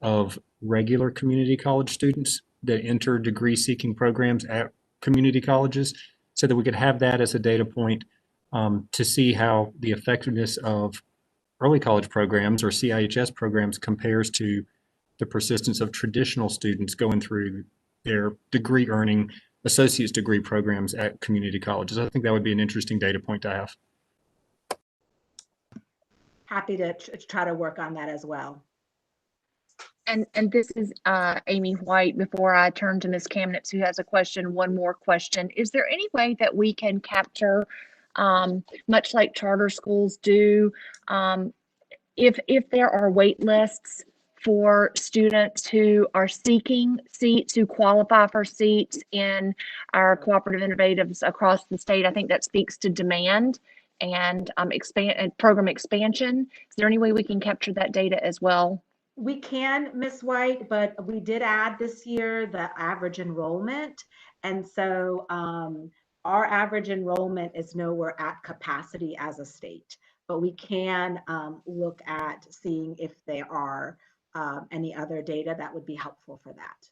of regular community college students that enter degree-seeking programs at community colleges, so that we could have that as a data point to see how the effectiveness of early college programs or CIHS programs compares to the persistence of traditional students going through their degree earning associate's degree programs at community colleges. I think that would be an interesting data point to have. Happy to try to work on that as well. And this is Amy White. Before I turn to Ms. Kamnitz, who has a question, one more question. Is there any way that we can capture, much like charter schools do, if there are wait lists for students who are seeking seats, who qualify for seats in our cooperative innovatives across the state? I think that speaks to demand and program expansion. Is there any way we can capture that data as well? We can, Ms. White, but we did add this year the average enrollment. And so our average enrollment is nowhere at capacity as a state, but we can look at seeing if there are any other data that would be helpful for that.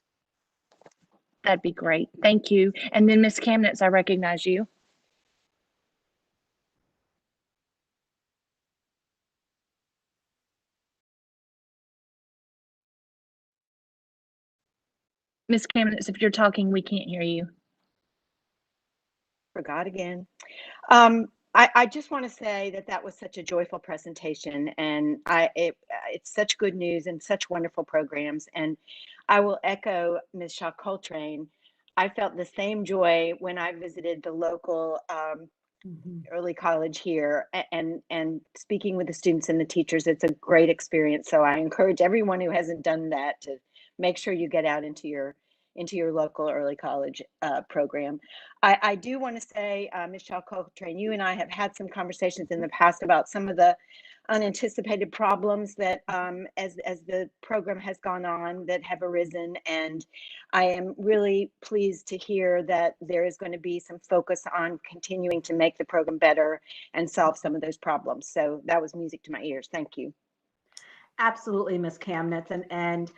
That'd be great. Thank you. And then Ms. Kamnitz, I recognize you. Ms. Kamnitz, if you're talking, we can't hear you. Forgot again. I just want to say that that was such a joyful presentation, and it's such good news and such wonderful programs. And I will echo Ms. Shaw Coltrane. I felt the same joy when I visited the local early college here, and speaking with the students and the teachers. It's a great experience. So I encourage everyone who hasn't done that to make sure you get out into your local early college program. I do want to say, Ms. Shaw Coltrane, you and I have had some conversations in the past about some of the unanticipated problems that as the program has gone on that have arisen, and I am really pleased to hear that there is going to be some focus on continuing to make the program better and solve some of those problems. So that was music to my ears. Thank you. Absolutely, Ms. Kamnitz, and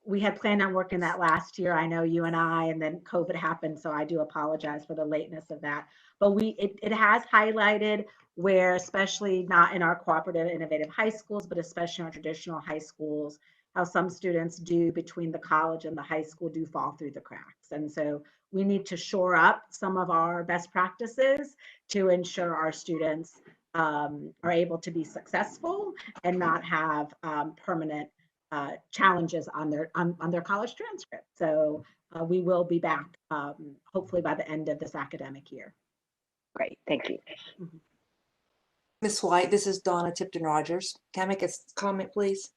we had planned on working that last year. I know you and I, and then COVID happened, so I do apologize for the lateness of that. But it has highlighted where, especially not in our cooperative innovative high schools, but especially in our traditional high schools, how some students do between the college and the high school do fall through the cracks. And so we need to shore up some of our best practices to ensure our students are able to be successful and not have permanent challenges on their college transcript. So we will be back hopefully by the end of this academic year. Great, thank you. Ms. White, this is Donna Tipton Rogers. Can I make a comment, please?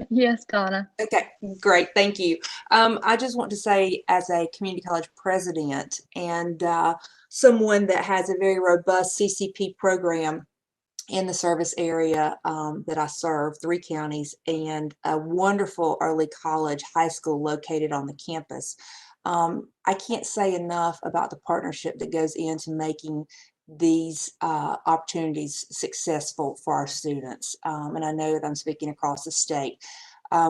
Yes, Donna. Okay, great, thank you. I just want to say, as a community college president and someone that has a very robust CCP program in the service area that I serve, 3 counties, and a wonderful early college high school located on the campus. I can't say enough about the partnership that goes into making these opportunities successful for our students. And I know that I'm speaking across the state.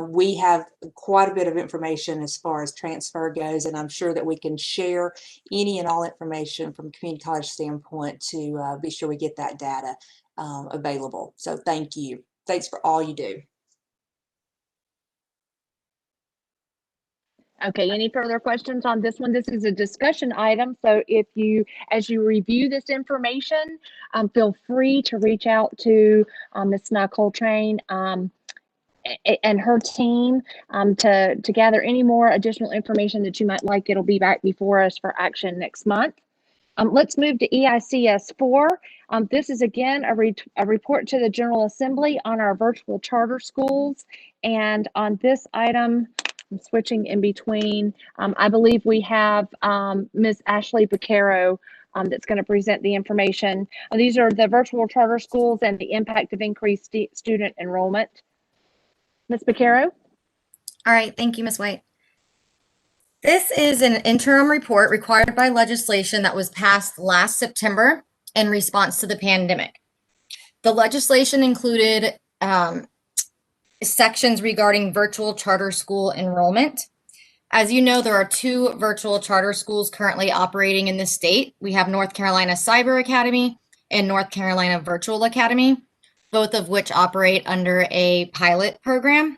We have quite a bit of information as far as transfer goes, and I'm sure that we can share any and all information from a community college standpoint to be sure we get that data available. So thank you. Thanks for all you do. Okay, any further questions on this one? This is a discussion item, so as you review this information, feel free to reach out to Ms. Shaw Coltrane and her team to gather any more additional information that you might like. It'll be back before us for action next month. Let's move to EICS 4. This is again a report to the General Assembly on our virtual charter schools. And on this item, I'm switching in between. I believe we have Ms. Ashley Beccaro that's going to present the information. These are the virtual charter schools and the impact of increased student enrollment. Ms. Beccaro? All right, thank you, Ms. White. This is an interim report required by legislation that was passed last September. in response to the pandemic. The legislation included sections regarding virtual charter school enrollment. As you know, there are 2 virtual charter schools currently operating in the state. We have North Carolina Cyber Academy and North Carolina Virtual Academy, both of which operate under a pilot program.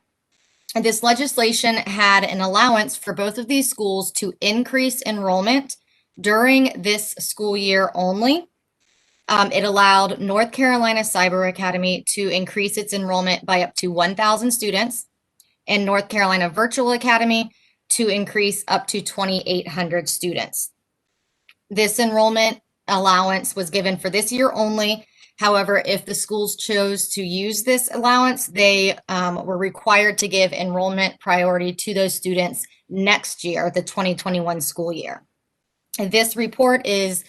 And this legislation had an allowance for both of these schools to increase enrollment during this school year only. It allowed North Carolina Cyber Academy to increase its enrollment by up to 1,000 students, and North Carolina Virtual Academy to increase up to 2,800 students. This enrollment allowance was given for this year only. However, if the schools chose to use this allowance, they were required to give enrollment priority to those students next year, the 2021 school year. This report is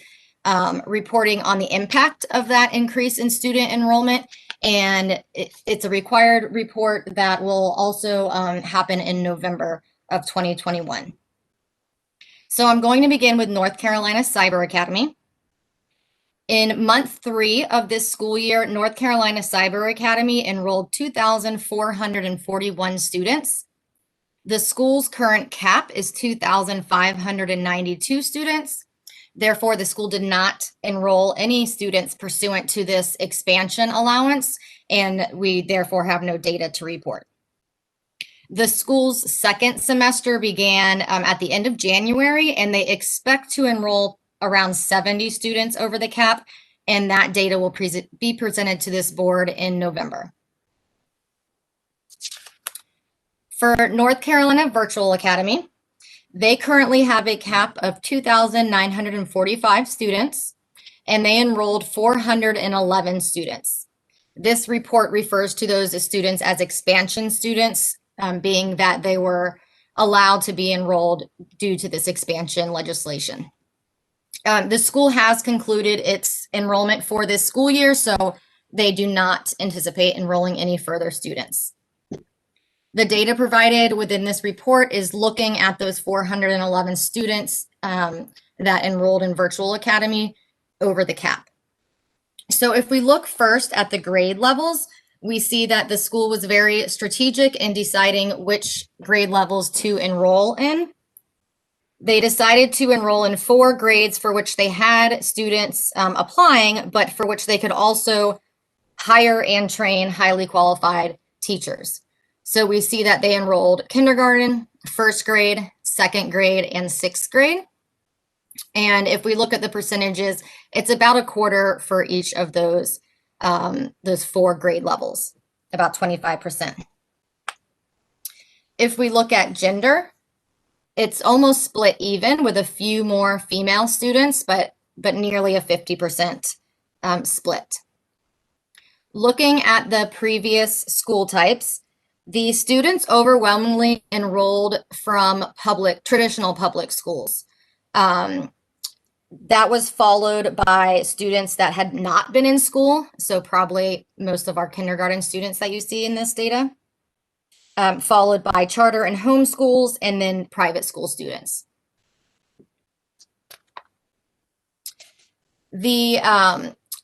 reporting on the impact of that increase in student enrollment, and it's a required report that will also happen in November of 2021. So I'm going to begin with North Carolina Cyber Academy. In month 3 of this school year, North Carolina Cyber Academy enrolled 2,441 students. The school's current cap is 2,592 students. Therefore, the school did not enroll any students pursuant to this expansion allowance, and we therefore have no data to report. The school's second semester began at the end of January, and they expect to enroll around 70 students over the cap, and that data will be presented to this board in November. For North Carolina Virtual Academy, they currently have a cap of 2,945 students, and they enrolled 411 students. This report refers to those students as expansion students, being that they were allowed to be enrolled due to this expansion legislation. The school has concluded its enrollment for this school year, so they do not anticipate enrolling any further students. The data provided within this report is looking at those 411 students that enrolled in Virtual Academy over the cap. So if we look first at the grade levels, we see that the school was very strategic in deciding which grade levels to enroll in. They decided to enroll in 4 grades for which they had students applying, but for which they could also hire and train highly qualified teachers. So we see that they enrolled kindergarten, 1st grade, 2nd grade, and 6th grade. And if we look at the percentages, it's about a quarter for each of those 4 grade levels, about 25%. If we look at gender, it's almost split even with a few more female students, but nearly a 50% split. Looking at the previous school types, the students overwhelmingly enrolled from traditional public schools. That was followed by students that had not been in school, so probably most of our kindergarten students that you see in this data, followed by charter and home schools, and then private school students. The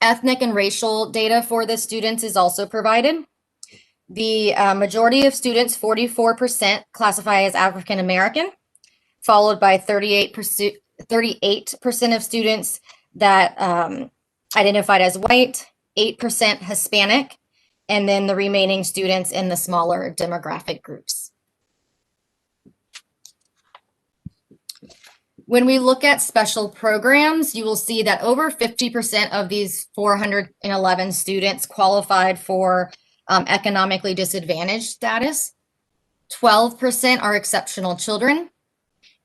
ethnic and racial data for the students is also provided. The majority of students, 44%, classify as African American, followed by 38% of students that identified as white, 8% Hispanic, and then the remaining students in the smaller demographic groups. When we look at special programs, you will see that over 50% of these 411 students qualified for economically disadvantaged status. 12% are exceptional children.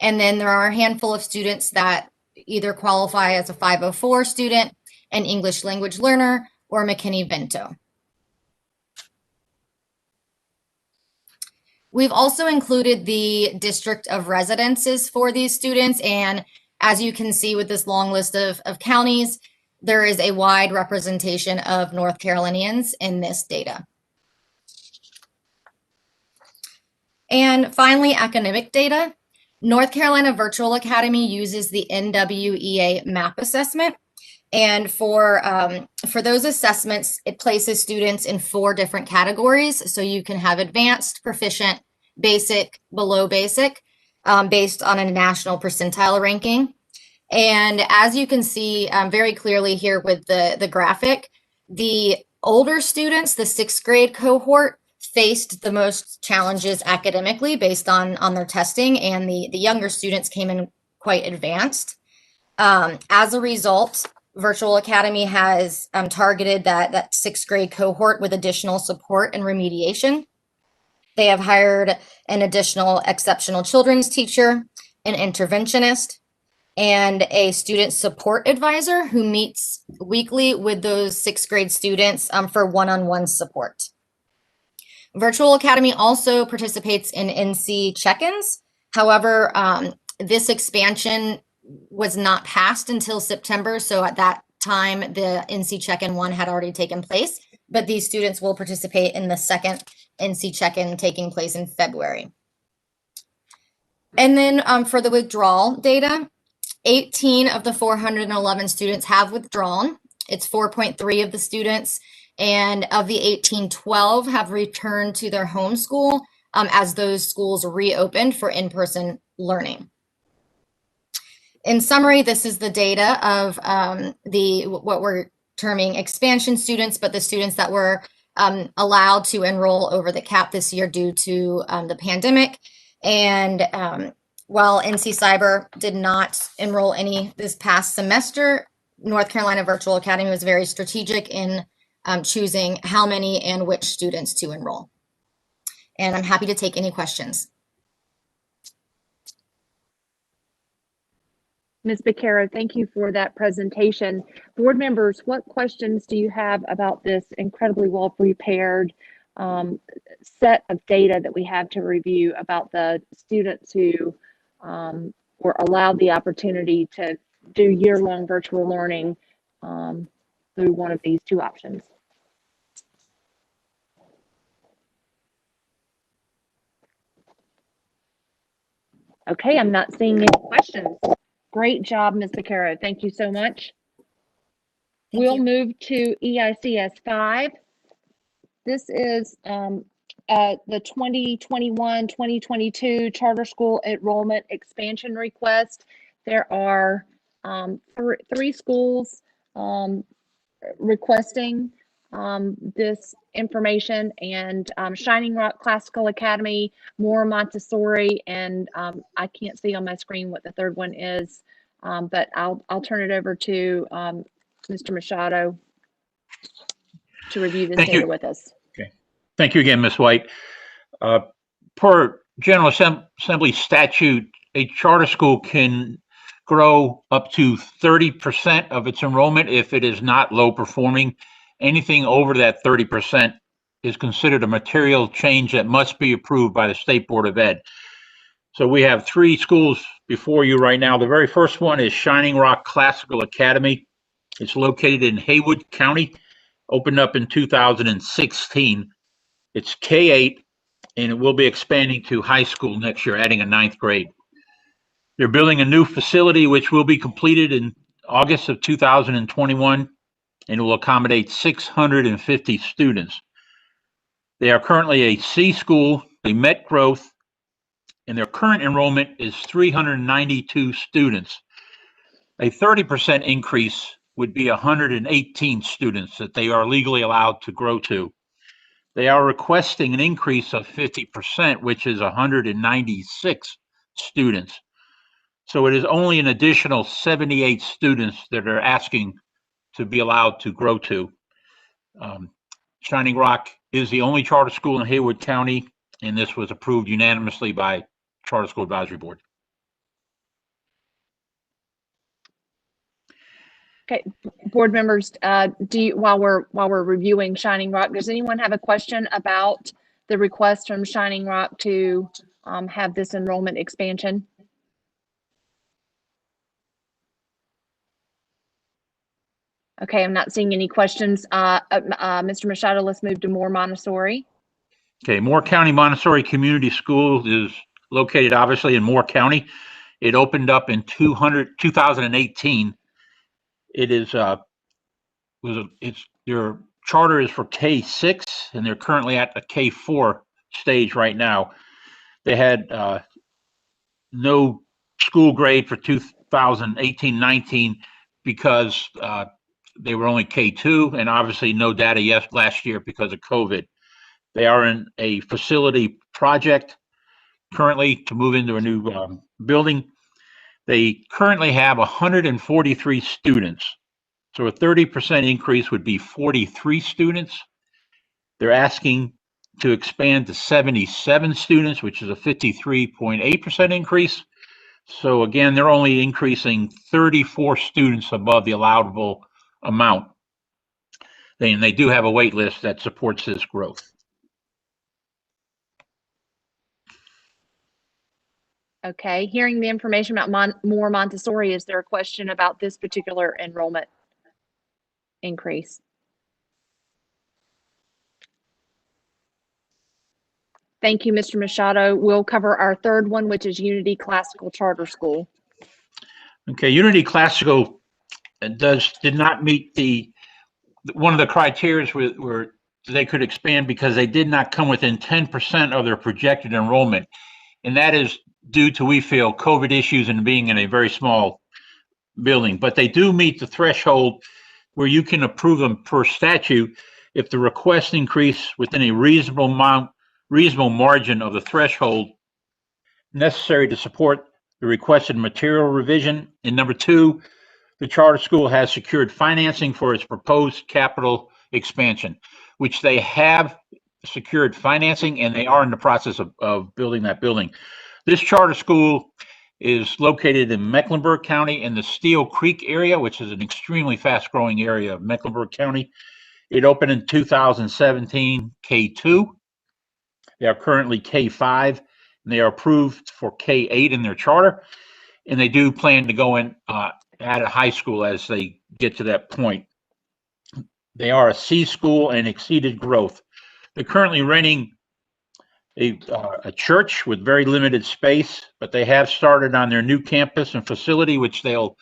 And then there are a handful of students that either qualify as a 504 student, an English language learner, or McKinney-Vento. We've also included the district of residences for these students. And as you can see with this long list of counties, there is a wide representation of North Carolinians in this data. And finally, academic data. North Carolina Virtual Academy uses the NWEA MAP assessment. And for those assessments, it places students in 4 different categories. So you can have advanced, proficient, basic, below basic, based on a national percentile ranking. And as you can see very clearly here with the graphic, the older students, the 6th grade cohort, faced the most challenges academically based on their testing, and the younger students came in quite advanced. As a result, Virtual Academy has targeted that 6th grade cohort with additional support and remediation. They have hired an additional exceptional children's teacher, an interventionist, and a student support advisor who meets weekly with those 6th grade students for one-on-one support. Virtual Academy also participates in NC check-ins. However, this expansion was not passed until September, so at that time, the NC check-in 1 had already taken place, but these students will participate in the second NC check-in taking place in February. And then for the withdrawal data, 18 of the 411 students have withdrawn. It's 4.3 of the students, and of the 18, 12 have returned to their home school as those schools reopened for in-person learning. In summary, this is the data of what we're terming expansion students, but the students that were allowed to enroll over the cap this year due to the pandemic. And while NC Cyber did not enroll any this past semester, North Carolina Virtual Academy was very strategic in choosing how many and which students to enroll. And I'm happy to take any questions. Ms. Becerra, thank you for that presentation. Board members, what questions do you have about this incredibly well prepared set of data that we have to review about the students who were allowed the opportunity to do year-long virtual learning through one of these 2 options? Okay, I'm not seeing any questions. Great job, Ms. Becerra. Thank you so much. We'll move to EICS 5. This is the 2021-2022 charter school enrollment expansion request. There are 3 schools requesting this information, and Shining Rock Classical Academy, Moore Montessori, and I can't see on my screen what the third one is, but I'll turn it over to Mr. Machado to review this data with us. Okay. Thank you again, Ms. White. Per General Assembly statute, a charter school can grow up to 30% of its enrollment if it is not low performing. Anything over that 30% is considered a material change that must be approved by the State Board of Ed. So we have 3 schools before you right now. The very first one is Shining Rock Classical Academy. It's located in Haywood County, opened up in 2016. It's K-8, and it will be expanding to high school next year, adding a 9th grade. They're building a new facility, which will be completed in August of 2021, and it will accommodate 650 students. They are currently a C school. They met growth, and their current enrollment is 392 students. A 30% increase would be 118 students that they are legally allowed to grow to. They are requesting an increase of 50%, which is 196 students. So it is only an additional 78 students that are asking to be allowed to grow to. Shining Rock is the only charter school in Haywood County, and this was approved unanimously by Charter School Advisory Board. Okay, board members, while we're reviewing Shining Rock, does anyone have a question about the request from Shining Rock to have this enrollment expansion? Okay, I'm not seeing any questions. Mr. Machado, let's move to Moore Montessori. Okay, Moore County Montessori Community School is located obviously in Moore County. It opened up in 2018. It is their charter is for K6, and they're currently at the K4 stage right now. They had no school grade for 2018-19 because they were only K2, and obviously no data last year because of COVID. They are in a facility project currently to move into a new building. They currently have 143 students. So a 30% increase would be 43 students. They're asking to expand to 77 students, which is a 53.8% increase. So again, they're only increasing 34 students above the allowable amount. They do have a wait list that supports this growth. Okay, hearing the information about more Montessori, is there a question about this particular enrollment increase? Thank you, Mr. Machado. We'll cover our third one, which is Unity Classical Charter School. Okay, Unity Classical did not meet one of the criteria where they could expand because they did not come within 10% of their projected enrollment. And that is due to, we feel, COVID issues and being in a very small building. But they do meet the threshold where you can approve them per statute if the request increase within a reasonable margin of the threshold necessary to support the requested material revision. And number two, the charter school has secured financing for its proposed capital expansion, which they have secured financing, and they are in the process of building that building. This charter school is located in Mecklenburg County in the Steel Creek area, which is an extremely fast-growing area of Mecklenburg County. It opened in 2017, K2. They are currently K5, and they are approved for K8 in their charter, and they do plan to go in at a high school as they get to that point. They are a C school and exceeded growth. They're currently renting a church with very limited space, but they have started on their new campus and facility, which they'll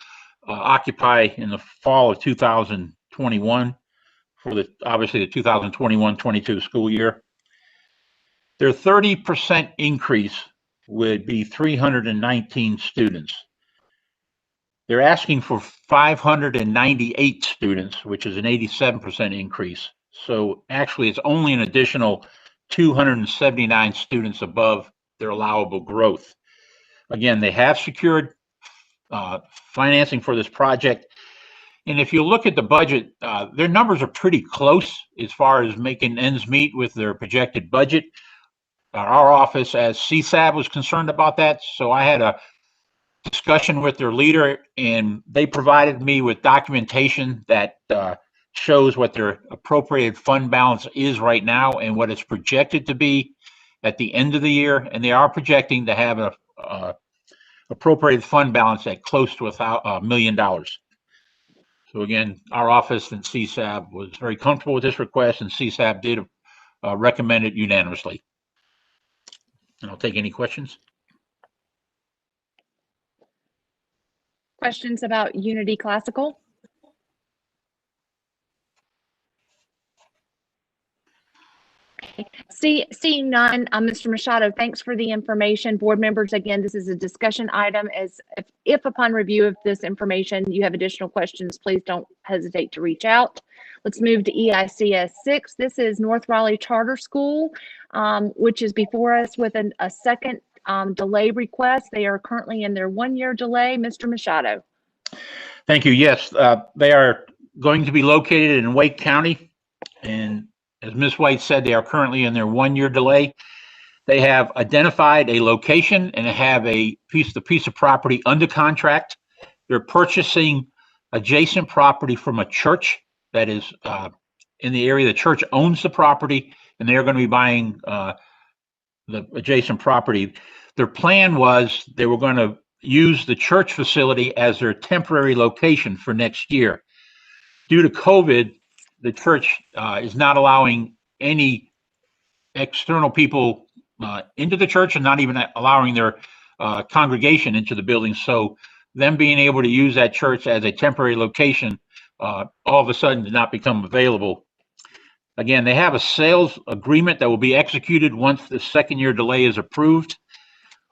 occupy in the fall of 2021 for obviously the 2021-22 school year. Their 30% increase would be 319 students. They're asking for 598 students, which is an 87% increase. So actually, it's only an additional 279 students above their allowable growth. Again, they have secured financing for this project. And if you look at the budget, their numbers are pretty close as far as making ends meet with their projected budget. Our office as CSAB was concerned about that. So I had a discussion with their leader, and they provided me with documentation that shows what their appropriated fund balance is right now and what it's projected to be at the end of the year. And they are projecting to have a appropriated fund balance at close to $1 million. So again, our office and CSAB was very comfortable with this request, and CSAB did recommend it unanimously. And I'll take any questions. Questions about Unity Classical? Seeing none, Mr. Machado, thanks for the information. Board members, again, this is a discussion item. As if upon review of this information you have additional questions, please don't hesitate to reach out. Let's move to EICS 6. This is North Raleigh Charter School, which is before us with a second delay request. They are currently in their 1-year delay. Mr. Machado. Thank you. Yes, they are going to be located in Wake County, and as Ms. White said, they are currently in their 1-year delay. They have identified a location and have the piece of property under contract. They're purchasing adjacent property from a church that is in the area. The church owns the property, and they're going to be buying the adjacent property. Their plan was they were going to use the church facility as their temporary location for next year. Due to COVID, the church is not allowing any external people into the church, and not even allowing their congregation into the building. So them being able to use that church as a temporary location all of a sudden did not become available. Again, they have a sales agreement that will be executed once the second year delay is approved.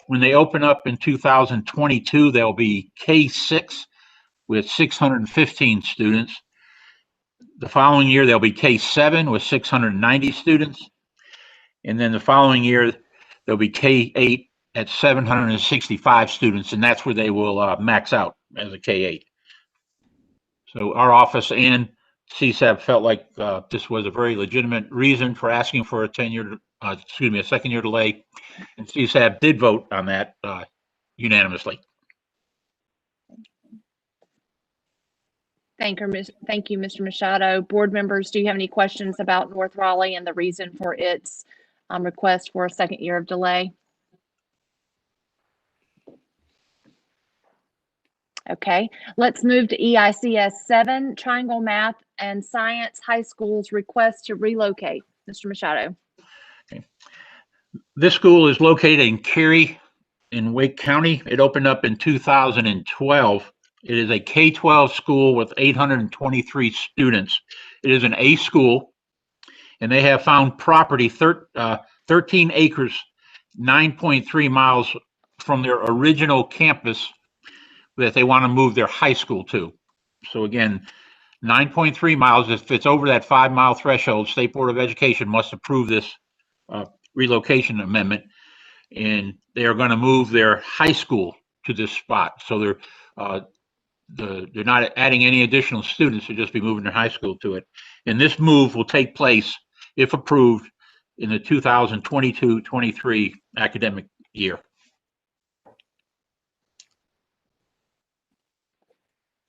When they open up in 2022, they'll be K6 with 615 students. The following year, they'll be K7 with 690 students. And then the following year, there'll be K8 at 765 students, and that's where they will max out as a K8. So our office and CSAB felt like this was a very legitimate reason for asking for a second year delay, and CSAB did vote on that unanimously. Thank you, Mr. Machado. Board members, do you have any questions about North Raleigh and the reason for its request for a second year of delay? Okay, let's move to EICS 7, Triangle Math and Science High School's request to relocate. Mr. Machado. Okay. This school is located in Cary in Wake County. It opened up in 2012. It is a K-12 school with 823 students. It is an A school, and they have found property 13 acres, 9.3 miles from their original campus that they want to move their high school to. So again, 9.3 miles. If it's over that 5-mile threshold, State Board of Education must approve this relocation amendment, and they are going to move their high school to this spot. So they're not adding any additional students; they'll just be moving their high school to it. And this move will take place, if approved, in the 2022-23 academic year.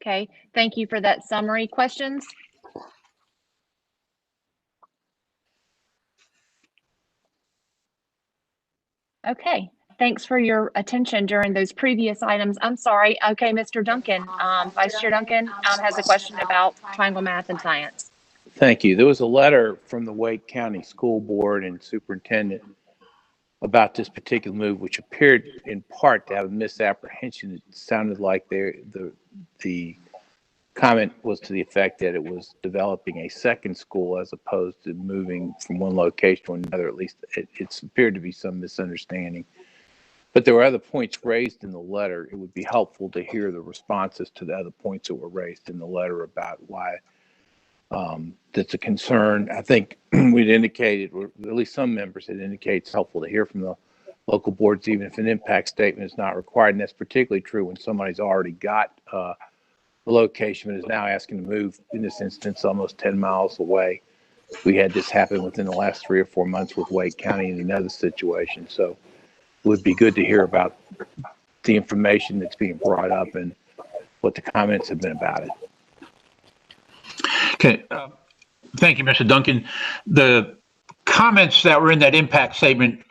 Okay, thank you for that summary. Questions? Okay, thanks for your attention during those previous items. I'm sorry. Okay, Mr. Duncan, Vice Chair Duncan has a question about Triangle Math and Science. Thank you. There was a letter from the Wake County School Board and Superintendent about this particular move, which appeared in part to have a misapprehension. It sounded like the comment was to the effect that it was developing a second school as opposed to moving from one location to another. At least it's appeared to be some misunderstanding. But there were other points raised in the letter. It would be helpful to hear the responses to the other points that were raised in the letter about why that's a concern. I think we'd indicated, or at least some members had indicated, it's helpful to hear from the local boards, even if an impact statement is not required. And that's particularly true when somebody's already got a location and is now asking to move, in this instance, almost 10 miles away. We had this happen within the last 3 or 4 months with Wake County in another situation. So it would be good to hear about the information that's being brought up and what the comments have been about it. Okay, thank you, Mr. Duncan. The comments that were in that impact statement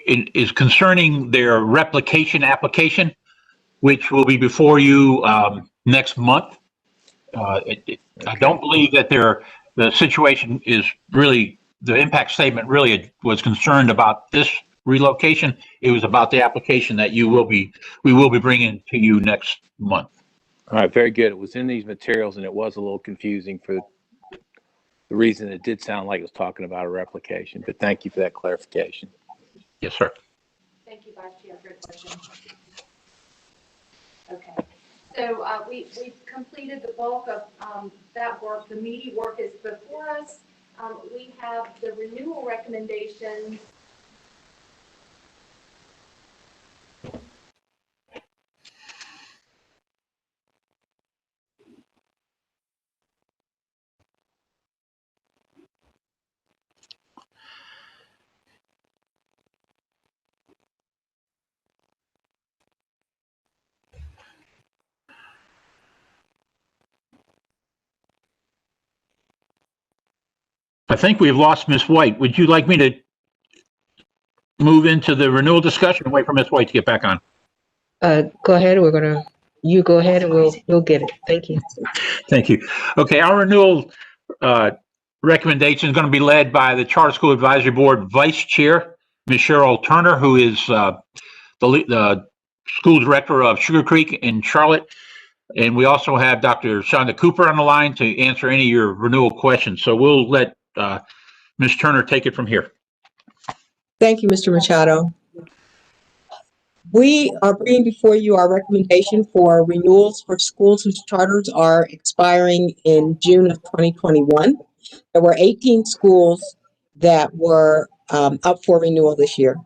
is concerning their replication application, which will be before you next month. I don't believe that the situation is really, the impact statement really was concerned about this relocation. It was about the application that we will be bringing to you next month. All right, very good. It was in these materials, and it was a little confusing for the reason it did sound like it was talking about a replication, but thank you for that clarification. Yes, sir. Thank you, Vice Chair. Great question. Okay, so we've completed the bulk of that work. The meaty work is before us. We have the renewal recommendations. I think we've lost Ms. White. Would you like me to move into the renewal discussion and wait for Ms. White to get back on? Go ahead. You go ahead and we'll get it. Thank you. Thank you. Okay, our renewal recommendation is going to be led by the Charter School Advisory Board Vice Chair, Ms. Cheryl Turner, who is the school director of Sugar Creek in Charlotte. And we also have Dr. Shonda Cooper on the line to answer any of your renewal questions. So we'll let Ms. Turner take it from here. Thank you, Mr. Machado. We are bringing before you our recommendation for renewals for schools whose charters are expiring in June of 2021. There were 18 schools that were up for renewal this year.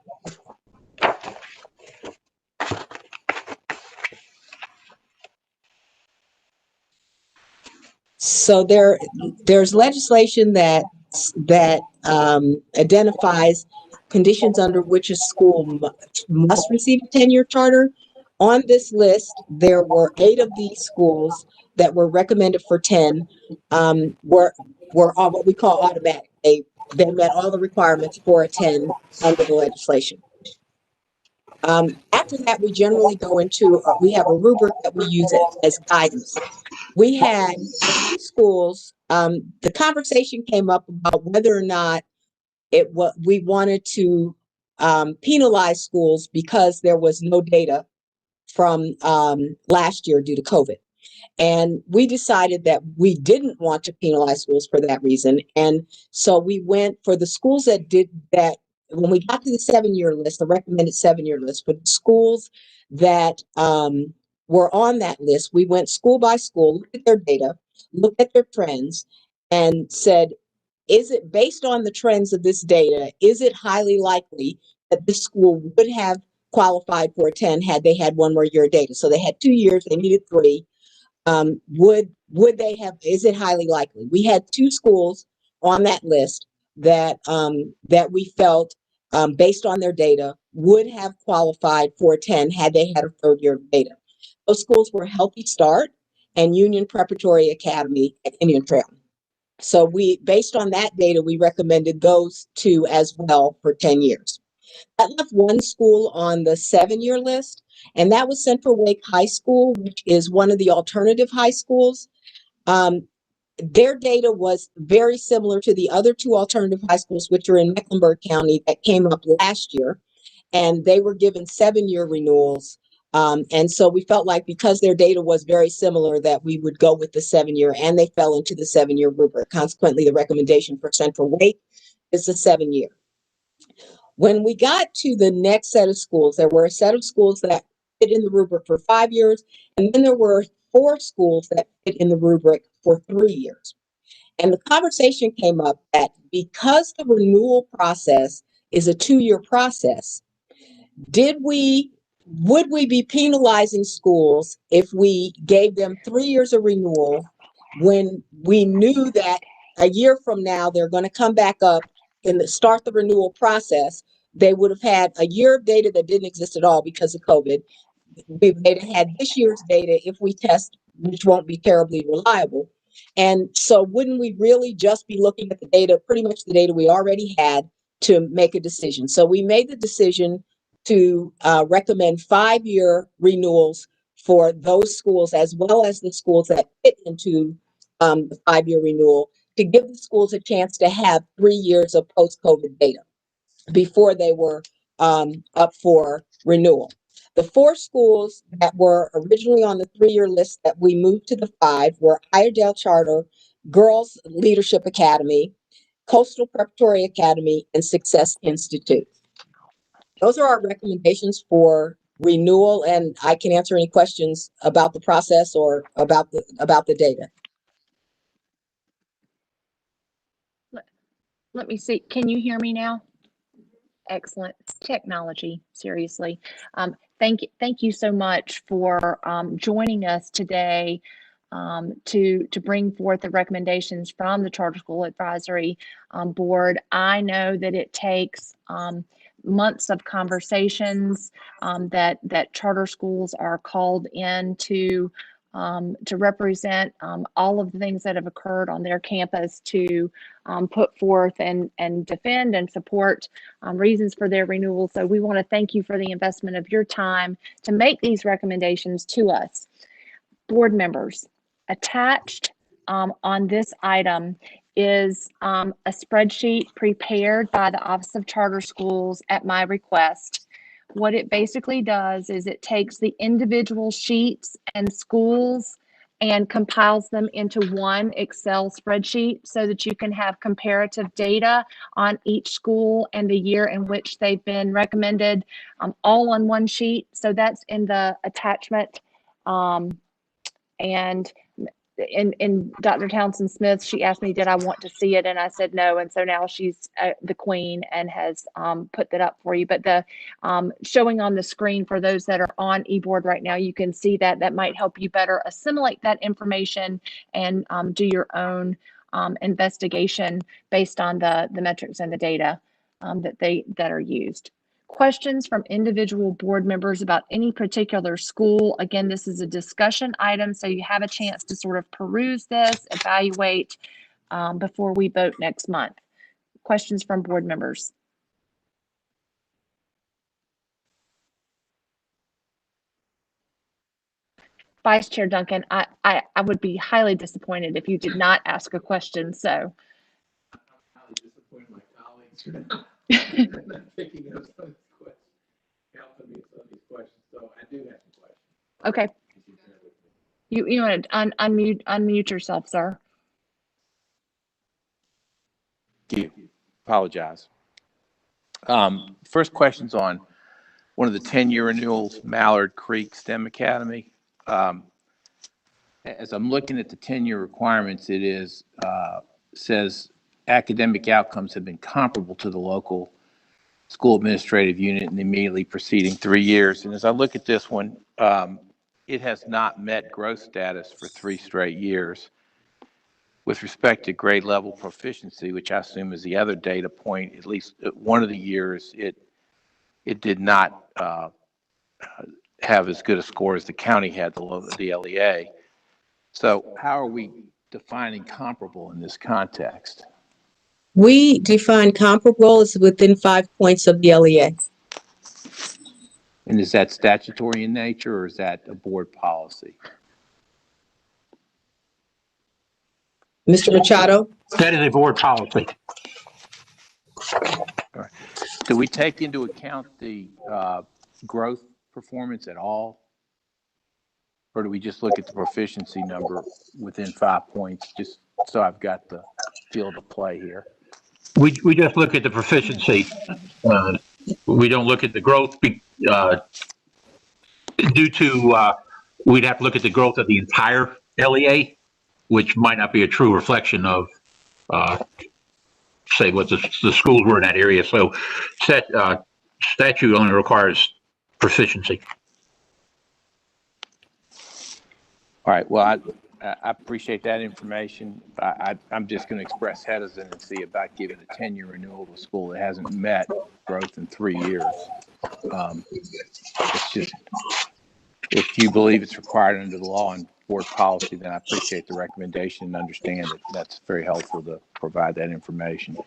So there's legislation that identifies conditions under which a school must receive a 10-year charter. On this list, there were 8 of these schools that were recommended for 10, were all what we call automatic. They met all the requirements for a 10 under the legislation. After that, we generally go into, we have a rubric that we use as guidance. We had 2 schools, the conversation came up about whether or not we wanted to penalize schools because there was no data from last year due to COVID. And we decided that we didn't want to penalize schools for that reason. And so we went for the schools that did that. When we got to the 7-year list, the recommended 7-year list, for the schools that were on that list, we went school by school, looked at their data, looked at their trends, and said, is it based on the trends of this data, is it highly likely that this school would have qualified for a 10 had they had 1 more year of data? So they had 2 years, they needed 3. Would they have, is it highly likely? We had 2 schools on that list that that we felt based on their data would have qualified for a 10 had they had a 3rd year of data. Those schools were Healthy Start and Union Preparatory Academy at Indian Trail. So based on that data, we recommended those 2 as well for 10 years. That left 1 school on the 7-year list, and that was Central Wake High School, which is one of the alternative high schools. Their data was very similar to the other 2 alternative high schools, which are in Mecklenburg County, that came up last year, and they were given 7-year renewals. And so we felt like because their data was very similar that we would go with the 7-year, and they fell into the 7-year rubric. Consequently, the recommendation for Central Wake is the 7-year. When we got to the next set of schools, there were a set of schools that fit in the rubric for 5 years, and then there were 4 schools that fit in the rubric for 3 years. And the conversation came up that because the renewal process is a 2-year process, would we be penalizing schools if we gave them 3 years of renewal when we knew that a year from now they're going to come back up and start the renewal process? They would have had a year of data that didn't exist at all because of COVID. They'd have had this year's data if we test, which won't be terribly reliable. And so wouldn't we really just be looking at the data, pretty much the data we already had, to make a decision? So we made the decision to recommend 5-year renewals for those schools, as well as the schools that fit into the 5-year renewal, to give the schools a chance to have 3 years of post-COVID data before they were up for renewal. The 4 schools that were originally on the 3-year list that we moved to the 5 were Iredale Charter, Girls Leadership Academy, Coastal Preparatory Academy, and Success Institute. Those are our recommendations for renewal, and I can answer any questions about the process or about the data. Let me see. Can you hear me now? Excellent. Technology, seriously. Thank you so much for joining us today to bring forth the recommendations from the Charter School Advisory Board. I know that it takes months of conversations that charter schools are called in to represent all of the things that have occurred on their campus, to put forth and defend and support reasons for their renewal. So we want to thank you for the investment of your time to make these recommendations to us. Board members, attached on this item is a spreadsheet prepared by the Office of Charter Schools at my request. What it basically does is it takes the individual sheets and schools and compiles them into one Excel spreadsheet so that you can have comparative data on each school and the year in which they've been recommended, all on one sheet. So that's in the attachment. And in Dr. Townsend Smith, she asked me, did I want to see it? And I said no. And so now she's the queen and has put that up for you. But the showing on the screen for those that are on eBoard right now, you can see that. That might help you better assimilate that information and do your own investigation based on the metrics and the data that are used. Questions from individual board members about any particular school. Again, this is a discussion item, so you have a chance to sort of peruse this, evaluate before we vote next month. Questions from board members? Vice Chair Duncan, I would be highly disappointed if you did not ask a question, so. I'm disappointed my colleagues are not picking up some of these questions, helping me with some of these questions. So I do have some questions. Okay. You want to unmute yourself, sir. Thank you. Apologize. First question's on one of the 10-year renewals, Mallard Creek STEM Academy. As I'm looking at the 10-year requirements, it is says academic outcomes have been comparable to the local school administrative unit in the immediately preceding 3 years. And as I look at this one, it has not met growth status for 3 straight years. With respect to grade level proficiency, which I assume is the other data point, at least one of the years, it did not have as good a score as the county had, the LEA. So how are we defining comparable in this context? We define comparable as within 5 points of the LEA. And is that statutory in nature, or is that a board policy? Mr. Machado? That is a board policy. All right. Do we take into account the growth performance at all? Or do we just look at the proficiency number within 5 points, just so I've got the field of play here? We just look at the proficiency. We don't look at the growth due to, we'd have to look at the growth of the entire LEA, which might not be a true reflection of, say, what the schools were in that area. So statute only requires proficiency. All right, well, I appreciate that information. I'm just going to express hesitancy about giving a 10-year renewal to a school that hasn't met growth in 3 years. It's just, if you believe it's required under the law and board policy, then I appreciate the recommendation and understand that that's very helpful to provide that information.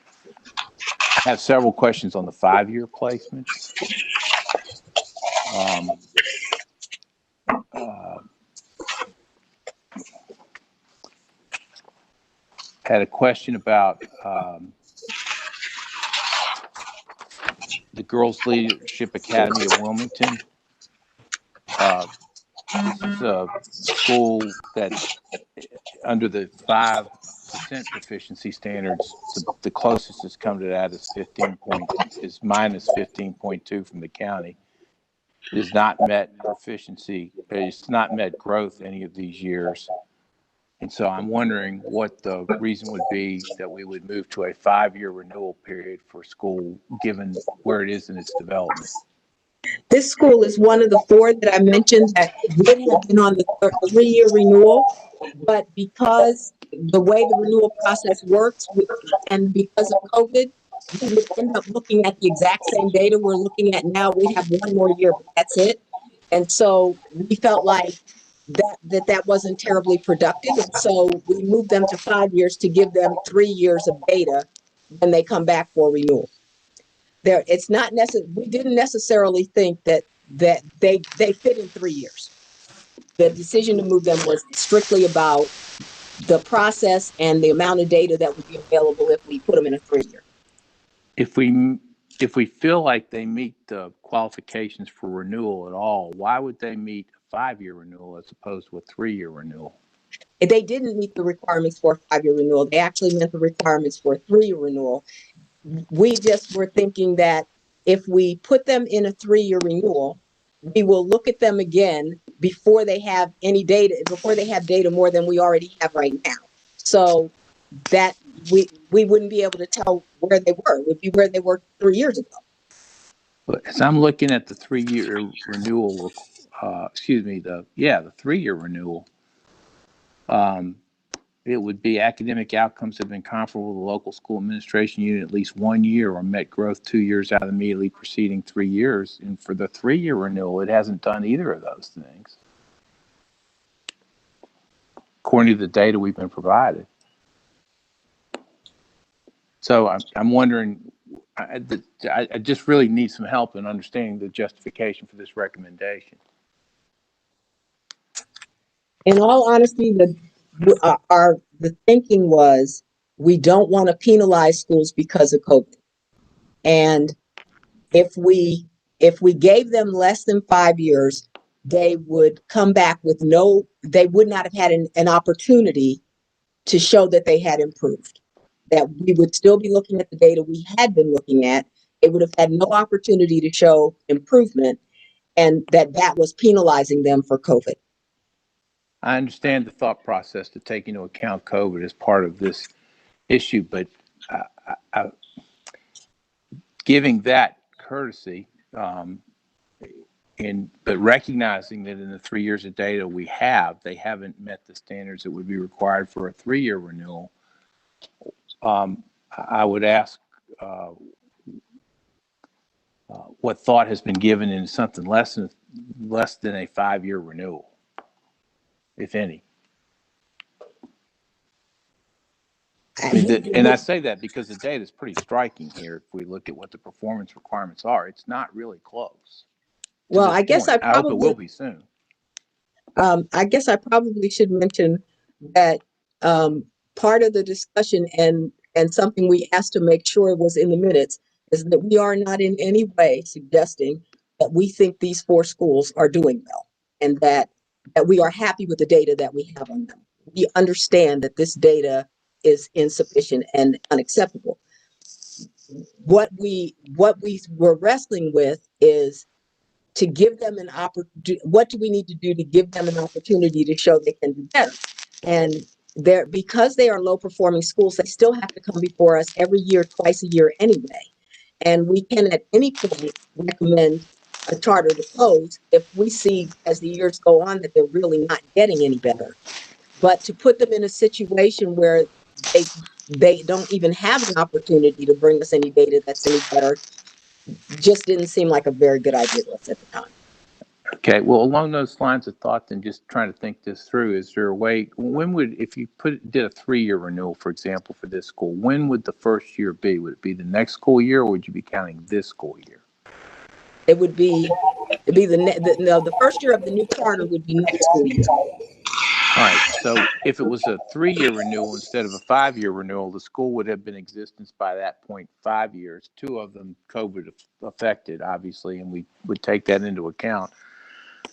I have several questions on the 5-year placements. Had a question about the Girls Leadership Academy of Wilmington. This is a school that, under the 5% proficiency standards, the closest has come to that is minus 15.2 from the county. It has not met proficiency. It's not met growth any of these years. And so I'm wondering what the reason would be that we would move to a 5-year renewal period for school, given where it is in its development. This school is one of the 4 that I mentioned that would have been on the 3-year renewal, but because the way the renewal process works and because of COVID, we would end up looking at the exact same data we're looking at now. We have 1 more year, but that's it. And so we felt like that wasn't terribly productive. And so we moved them to 5 years to give them 3 years of data when they come back for renewal. It's not necessary. We didn't necessarily think that they fit in 3 years. The decision to move them was strictly about the process and the amount of data that would be available if we put them in a 3-year. If we if we feel like they meet the qualifications for renewal at all, why would they meet a 5-year renewal as opposed to a 3-year renewal? They didn't meet the requirements for a 5-year renewal. They actually met the requirements for a 3-year renewal. We just were thinking that if we put them in a 3-year renewal, we will look at them again before they have any data, before they have data more than we already have right now. So that we wouldn't be able to tell where they were. It would be where they were 3 years ago. But as I'm looking at the 3-year renewal, the 3-year renewal, it would be academic outcomes have been comparable to the local school administration unit at least 1 year or met growth 2 years out of the immediately preceding 3 years. And for the 3-year renewal, it hasn't done either of those things, according to the data we've been provided. So I'm wondering, I just really need some help in understanding the justification for this recommendation. In all honesty, the thinking was we don't want to penalize schools because of COVID. And if we gave them less than 5 years, they would come back with they would not have had an opportunity to show that they had improved. That we would still be looking at the data we had been looking at. It would have had no opportunity to show improvement, and that was penalizing them for COVID. I understand the thought process to take into account COVID as part of this issue, but giving that courtesy, but recognizing that in the 3 years of data we have, they haven't met the standards that would be required for a 3-year renewal. I would ask what thought has been given in something less than a 5-year renewal, if any. And I say that because the data is pretty striking here. If we look at what the performance requirements are, it's not really close. Well, I guess I hope it will be soon. I guess I probably should mention that part of the discussion and something we asked to make sure was in the minutes is that we are not in any way suggesting that we think these 4 schools are doing well and that we are happy with the data that we have on them. We understand that this data is insufficient and unacceptable. What we were wrestling with is to give them an opportunity. What do we need to do to give them an opportunity to show they can do better? And because they are low performing schools, they still have to come before us every year, twice a year anyway. And we can at any point recommend a charter to close if we see as the years go on that they're really not getting any better. But to put them in a situation where they don't even have an opportunity to bring us any data that's any better just didn't seem like a very good idea to us at the time. Okay, well, along those lines of thought, then just trying to think this through, is there a way, if you did a 3-year renewal, for example, for this school, when would the first year be? Would it be the next school year, or would you be counting this school year? It would be, the first year of the new charter would be next school year. All right, so if it was a 3-year renewal instead of a 5-year renewal, the school would have been in existence by that point 5 years, 2 of them COVID affected, obviously, and we would take that into account.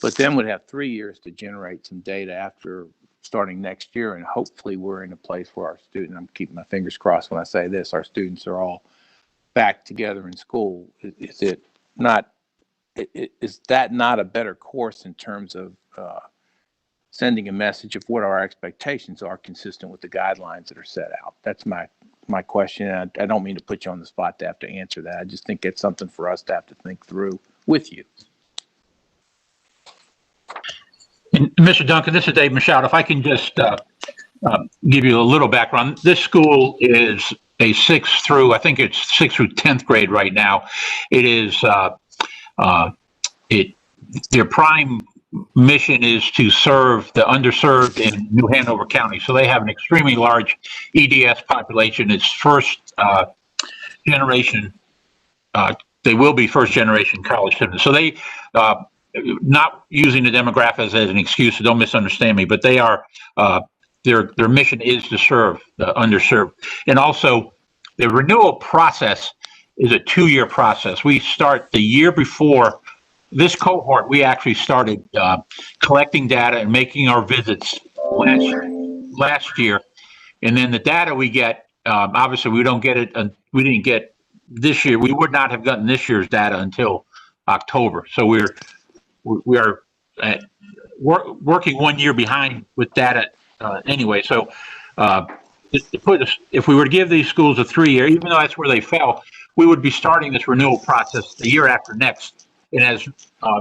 But then would have 3 years to generate some data after starting next year, and hopefully we're in a place where our students, I'm keeping my fingers crossed when I say this, our students are all back together in school. Is that not a better course in terms of sending a message of what our expectations are consistent with the guidelines that are set out? That's my question. And I don't mean to put you on the spot to have to answer that. I just think it's something for us to have to think through with you. And Mr. Duncan, this is Dave Michaud. If I can just give you a little background. This school is a 6th through 10th grade right now. It is their prime mission is to serve the underserved in New Hanover County. So they have an extremely large EDS population. It's first generation. They will be first generation college students. So they, not using the demographics as an excuse, so don't misunderstand me, but they are, their mission is to serve the underserved. And also the renewal process is a 2-year process. We start the year before this cohort. We actually started collecting data and making our visits last year, and then the data we get, obviously we don't get it. We didn't get this year. We would not have gotten this year's data until October. So we are working 1 year behind with data anyway. So if we were to give these schools a 3-year, even though that's where they fell, we would be starting this renewal process the year after next. And as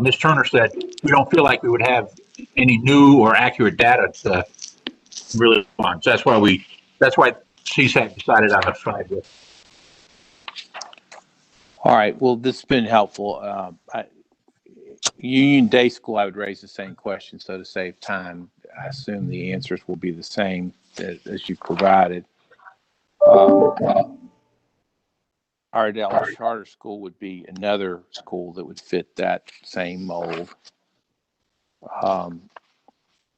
Ms. Turner said, we don't feel like we would have any new or accurate data to really on. So that's why CSAC decided on a 5-year. All right. Well, this has been helpful. Union Day School, I would raise the same question. So to save time, I assume the answers will be the same as you provided. Our Dallas Charter School would be another school that would fit that same mold.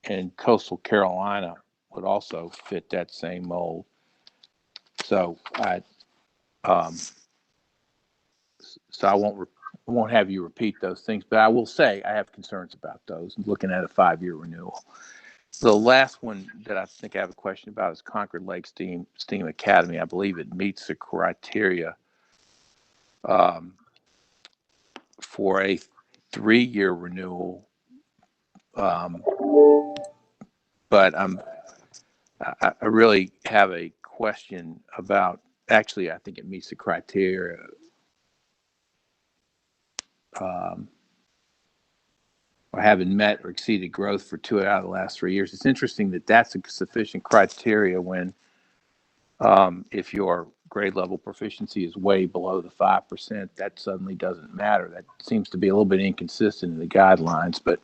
And Coastal Carolina would also fit that same mold. So I won't have you repeat those things, but I will say I have concerns about those. Looking at a 5-year renewal. The last one that I think I have a question about is Concord Lake STEAM Academy. I believe it meets the criteria for a 3-year renewal, but I really have a question about. Actually, I think it meets the criteria. Or haven't met or exceeded growth for 2 out of the last 3 years. It's interesting that that's a sufficient criteria when if your grade level proficiency is way below the 5%, that suddenly doesn't matter. That seems to be a little bit inconsistent in the guidelines, but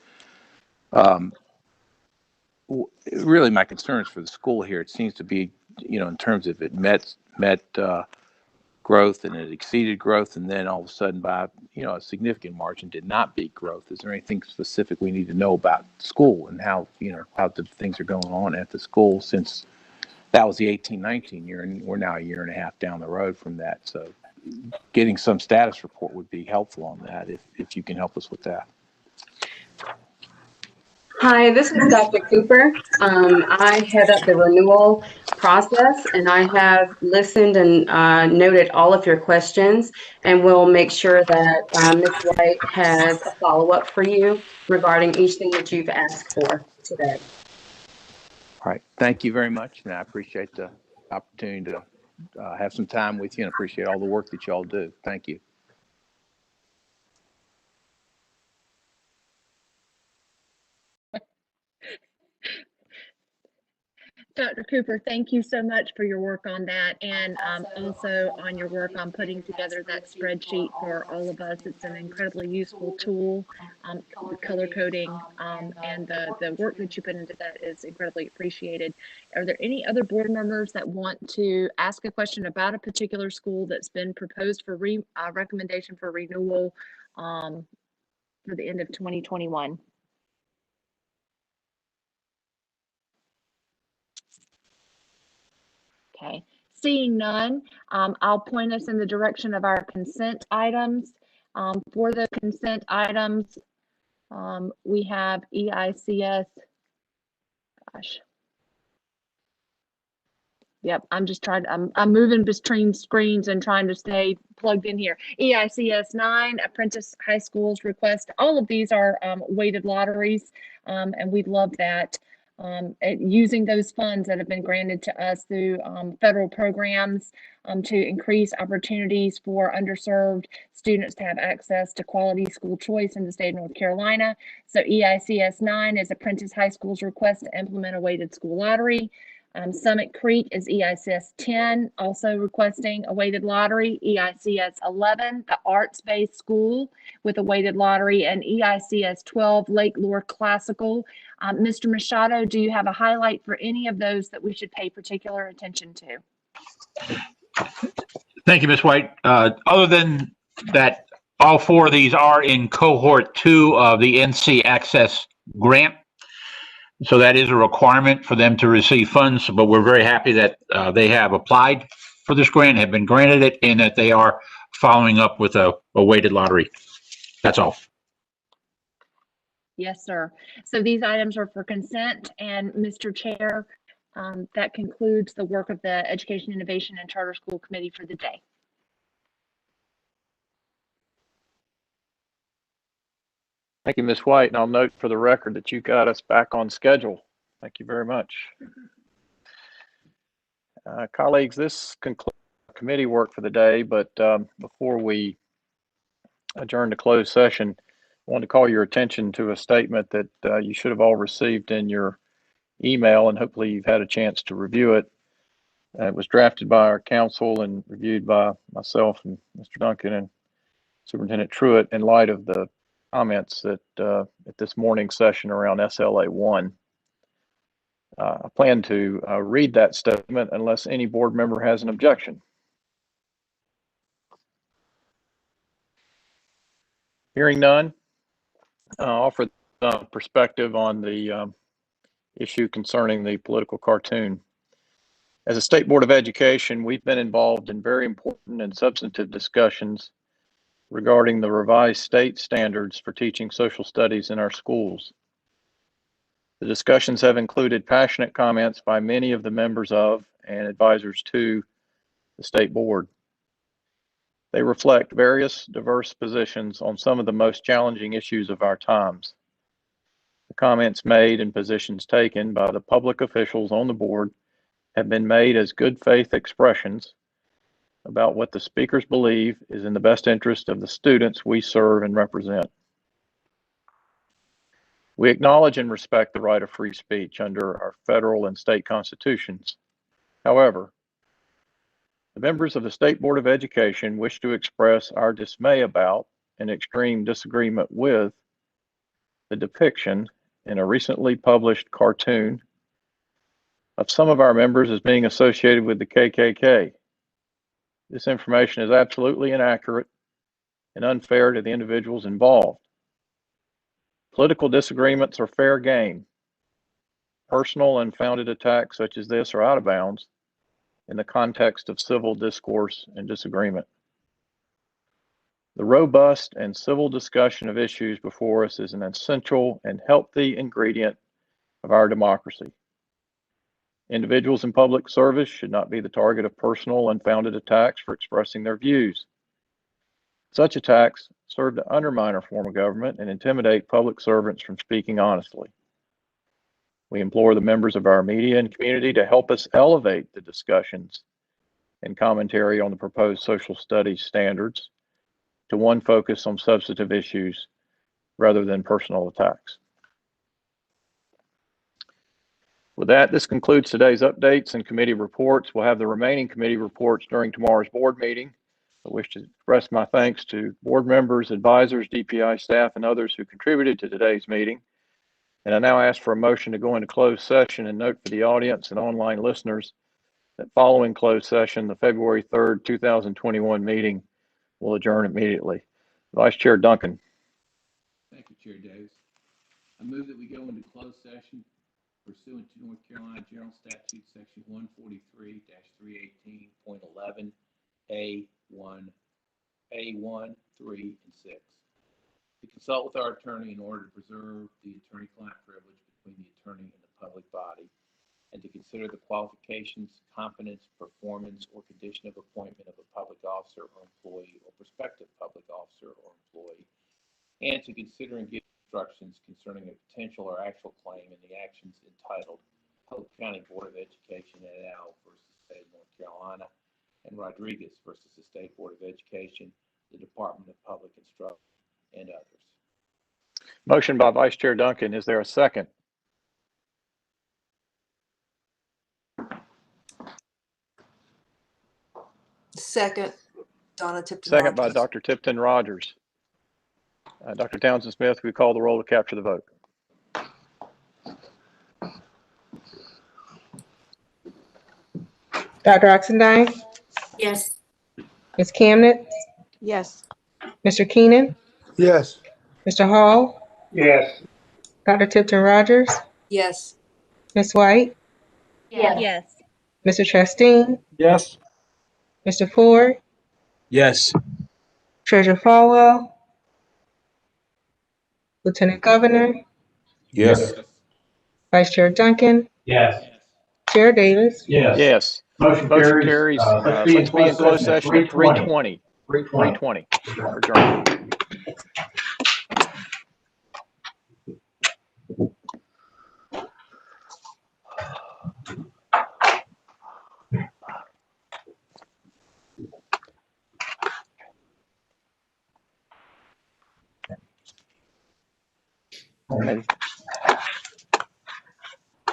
really my concerns for the school here, it seems to be, in terms of it met growth and it exceeded growth, and then all of a sudden by a significant margin did not beat growth. Is there anything specific we need to know about school and how the things are going on at the school, since that was the 18-19 year and we're now a year and a half down the road from that? So getting some status report would be helpful on that, if you can help us with that. Hi, this is Dr. Cooper. I head up the renewal process, and I have listened and noted all of your questions, and we'll make sure that Ms. White has a follow-up for you regarding each thing that you've asked for today. All right. Thank you very much, and I appreciate the opportunity to have some time with you, and appreciate all the work that y'all do. Thank you. Dr. Cooper, thank you so much for your work on that, and also on your work on putting together that spreadsheet for all of us. It's an incredibly useful tool. The color coding and the work that you put into that is incredibly appreciated. Are there any other board members that want to ask a question about a particular school that's been proposed for recommendation for renewal for the end of 2021? Okay, seeing none, I'll point us in the direction of our consent items. For the consent items, we have EICS. Gosh. Yep, I'm just trying to, I'm moving between screens and trying to stay plugged in here. EICS 9, Apprentice High School's request. All of these are weighted lotteries, and we'd love that. Using those funds that have been granted to us through federal programs to increase opportunities for underserved students to have access to quality school choice in the state of North Carolina. So EICS 9 is Apprentice High School's request to implement a weighted school lottery. Summit Creek is EICS 10, also requesting a weighted lottery. EICS 11, the arts-based school with a weighted lottery, and EICS 12, Lake Lure Classical. Mr. Machado, do you have a highlight for any of those that we should pay particular attention to? Thank you, Ms. White. Other than that, all 4 of these are in cohort 2 of the NC Access grant. So that is a requirement for them to receive funds, but we're very happy that they have applied for this grant, have been granted it, and that they are following up with a weighted lottery. That's all. Yes, sir. So these items are for consent, and Mr. Chair, that concludes the work of the Education, Innovation, and Charter School Committee for the day. Thank you, Ms. White, and I'll note for the record that you got us back on schedule. Thank you very much. Colleagues, this concludes committee work for the day, but before we adjourn to closed session, I want to call your attention to a statement that you should have all received in your email, and hopefully you've had a chance to review it. It was drafted by our council and reviewed by myself and Mr. Duncan and Superintendent Truitt in light of the comments that at this morning's session around SLA 1. I plan to read that statement unless any board member has an objection. Hearing none, I'll offer perspective on the issue concerning the political cartoon. As a State Board of Education, we've been involved in very important and substantive discussions regarding the revised state standards for teaching social studies in our schools. The discussions have included passionate comments by many of the members of and advisors to the State Board. They reflect various diverse positions on some of the most challenging issues of our times. The comments made and positions taken by the public officials on the board have been made as good faith expressions about what the speakers believe is in the best interest of the students we serve and represent. We acknowledge and respect the right of free speech under our federal and state constitutions. However, the members of the State Board of Education wish to express our dismay about and extreme disagreement with the depiction in a recently published cartoon of some of our members as being associated with the KKK. This information is absolutely inaccurate and unfair to the individuals involved. Political disagreements are fair game. Personal and unfounded attacks such as this are out of bounds in the context of civil discourse and disagreement. The robust and civil discussion of issues before us is an essential and healthy ingredient of our democracy. Individuals in public service should not be the target of personal, unfounded attacks for expressing their views. Such attacks serve to undermine our form of government and intimidate public servants from speaking honestly. We implore the members of our media and community to help us elevate the discussions and commentary on the proposed social studies standards to one focus on substantive issues rather than personal attacks. With that, this concludes today's updates and committee reports. We'll have the remaining committee reports during tomorrow's board meeting. I wish to express my thanks to board members, advisors, DPI staff, and others who contributed to today's meeting. And I now ask for a motion to go into closed session, and note for the audience and online listeners that following closed session, the February 3rd, 2021 meeting will adjourn immediately. Vice Chair Duncan. Thank you, Chair Davis. I move that we go into closed session pursuant to North Carolina General Statute Section 143-318.11 A1, 3, and 6. To consult with our attorney in order to preserve the attorney-client privilege between the attorney and the public body, and to consider the qualifications, competence, performance, or condition of appointment of a public officer or employee or prospective public officer or employee, and to consider and give instructions concerning a potential or actual claim in the actions entitled Polk County Board of Education et al. Versus the State of North Carolina and Rodriguez versus the State Board of Education, the Department of Public Instruction, and others. Motion by Vice Chair Duncan. Is there a second? Second, Donna Tipton. Second by Rogers. Dr. Tipton Rogers. Dr. Townsend Smith, we call the roll to capture the vote. Dr. Oxendine, Yes. Ms. Camnett, Yes. Mr. Keenan, Yes. Mr. Hall, Yes. Dr. Tipton Rogers, Yes. Ms. White, Yes. Mr. Chastain, Yes. Mr. Ford, Yes. Treasurer Falwell, Lieutenant Governor, Yes. Vice Chair Duncan, Yes. Chair Davis. Yes. Yes. Motion Motion carries. carries. Let's be in Let's be in closed session at 3:20. 3:20. 3:20. We're adjourned.